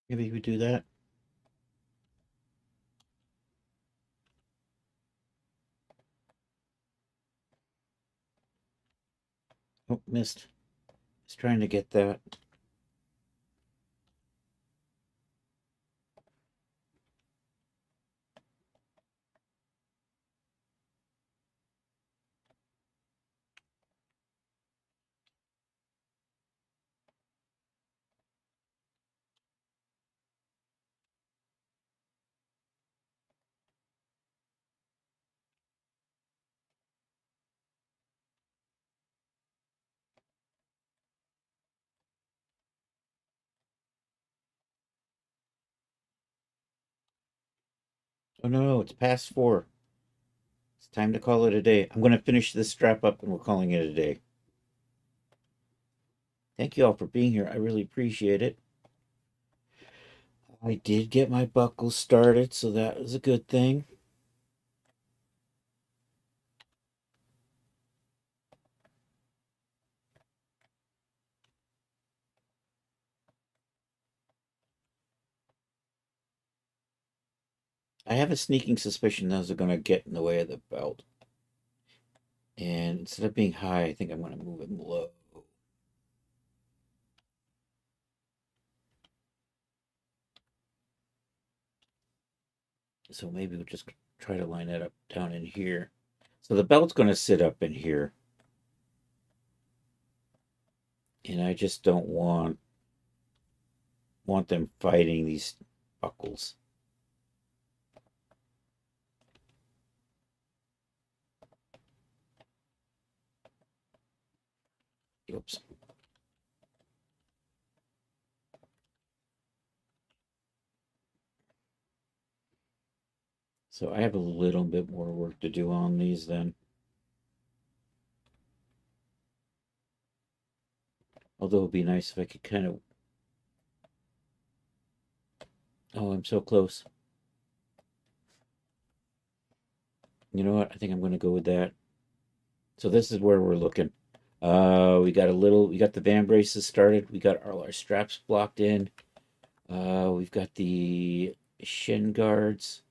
Maybe we do that. Oh, missed. Just trying to get that. Oh no, it's past 4. It's time to call it a day. I'm going to finish this strap up and we're calling it a day. Thank you all for being here. I really appreciate it. I did get my buckle started, so that was a good thing. I have a sneaking suspicion those are going to get in the way of the belt. And instead of being high, I think I'm going to move it low. So maybe we'll just try to line it up down in here. So the belt's going to sit up in here. And I just don't want them fighting these buckles. Oops. So I have a little bit more work to do on these then. Although it'd be nice if I could kind of... Oh, I'm so close. You know what? I think I'm going to go with that. So this is where we're looking. We got the van braces started. We got all our straps blocked in. We've got the shin guards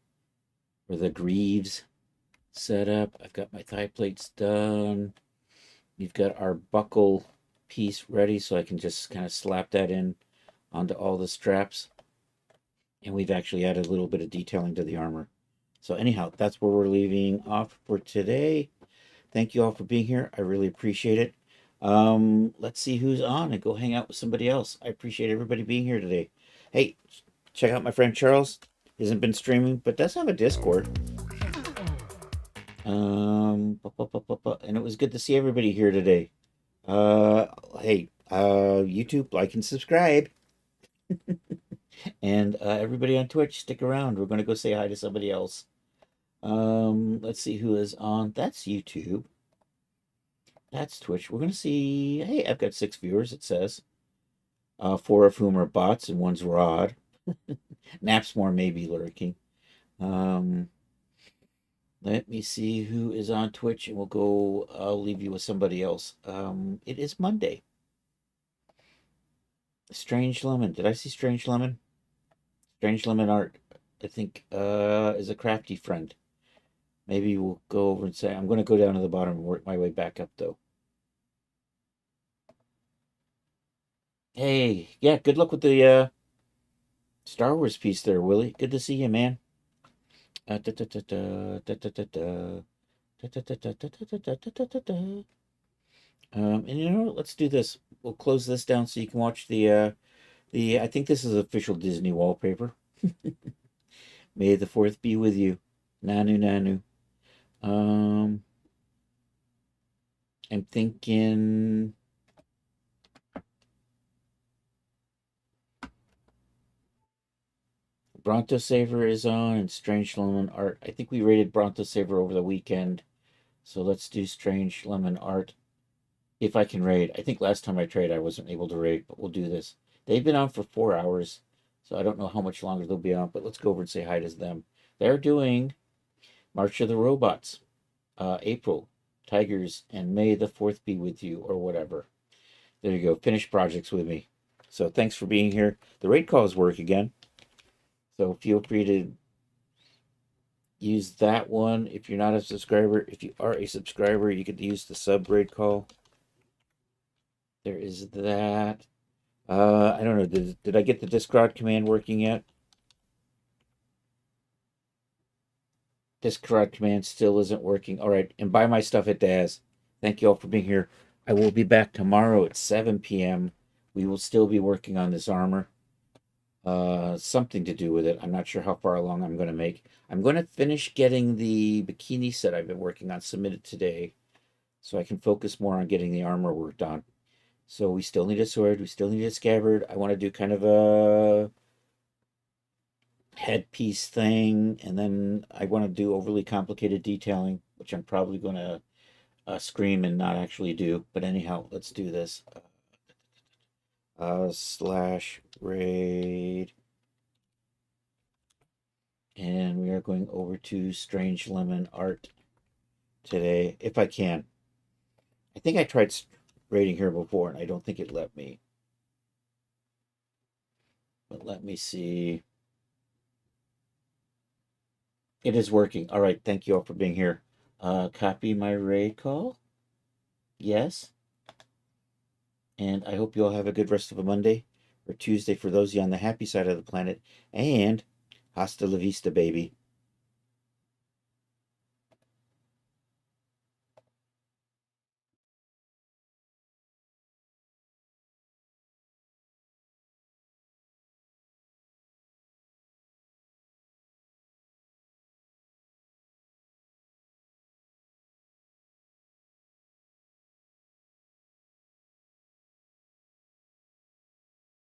or the greaves set up. I've got my thigh plates done. We've got our buckle piece ready, so I can just kind of slap that in onto all the straps. And we've actually added a little bit of detailing to the armor. So anyhow, that's where we're leaving off for today. Thank you all for being here. I really appreciate it. Let's see who's on and go hang out with somebody else. I appreciate everybody being here today. Hey, check out my friend Charles. He hasn't been streaming, but does have a Discord. And it was good to see everybody here today. Hey, YouTube, like and subscribe. And everybody on Twitch, stick around. We're gonna go say hi to somebody else. Let's see who is on. That's YouTube. That's Twitch. We're gonna see. Hey, I've got 6 viewers. It says, 4 of whom are bots and one's Rod. Napsmore may be lurking. Let me see who is on Twitch, and we'll go. I'll leave you with somebody else. It is Monday. Strange Lemon. Did I see Strange Lemon? Strange Lemon Art, I think, is a crafty friend. Maybe we'll go over and say, I'm going to go down to the bottom and work my way back up, though. Hey, yeah, good luck with the Star Wars piece there, Willie. Good to see you, man. And you know what? Let's do this. We'll close this down so you can watch the. I think this is official Disney wallpaper. May the 4th be with you. Nanu Nanu. I'm thinking. Bronto Saver is on and Strange Lemon Art. I think we rated Bronto Saver over the weekend. So let's do Strange Lemon Art. If I can raid. I think last time I tried I wasn't able to raid, but we'll do this. They've been on for 4 hours. So I don't know how much longer they'll be on, but let's go over and say hi to them. They're doing March of the Robots. April, Tigers, and May the 4th be with you, or whatever. There you go. Finish projects with me. So thanks for being here. The raid calls work again. So feel free to use that one if you're not a subscriber. If you are a subscriber, you could use the sub raid call. There is that. I don't know. Did I get the Discard command working yet? Discard command still isn't working. All right, and buy my stuff at Daz. Thank you all for being here. I will be back tomorrow at 7 p.m. We will still be working on this armor. Something to do with it. I'm not sure how far along I'm going to make. I'm going to finish getting the bikini set I've been working on submitted today, so I can focus more on getting the armor worked on. So we still need a sword. We still need a scabbard. I want to do kind of a headpiece thing, and then I want to do overly complicated detailing, which I'm probably going to scream and not actually do. But anyhow, let's do this. Slash raid. And we are going over to Strange Lemon Art today, if I can. I think I tried raiding here before, and I don't think it let me. But let me see. It is working. All right, thank you all for being here. Copy my raid call. Yes. And I hope you all have a good rest of a Monday or Tuesday for those of you on the happy side of the planet. And hasta la vista, baby.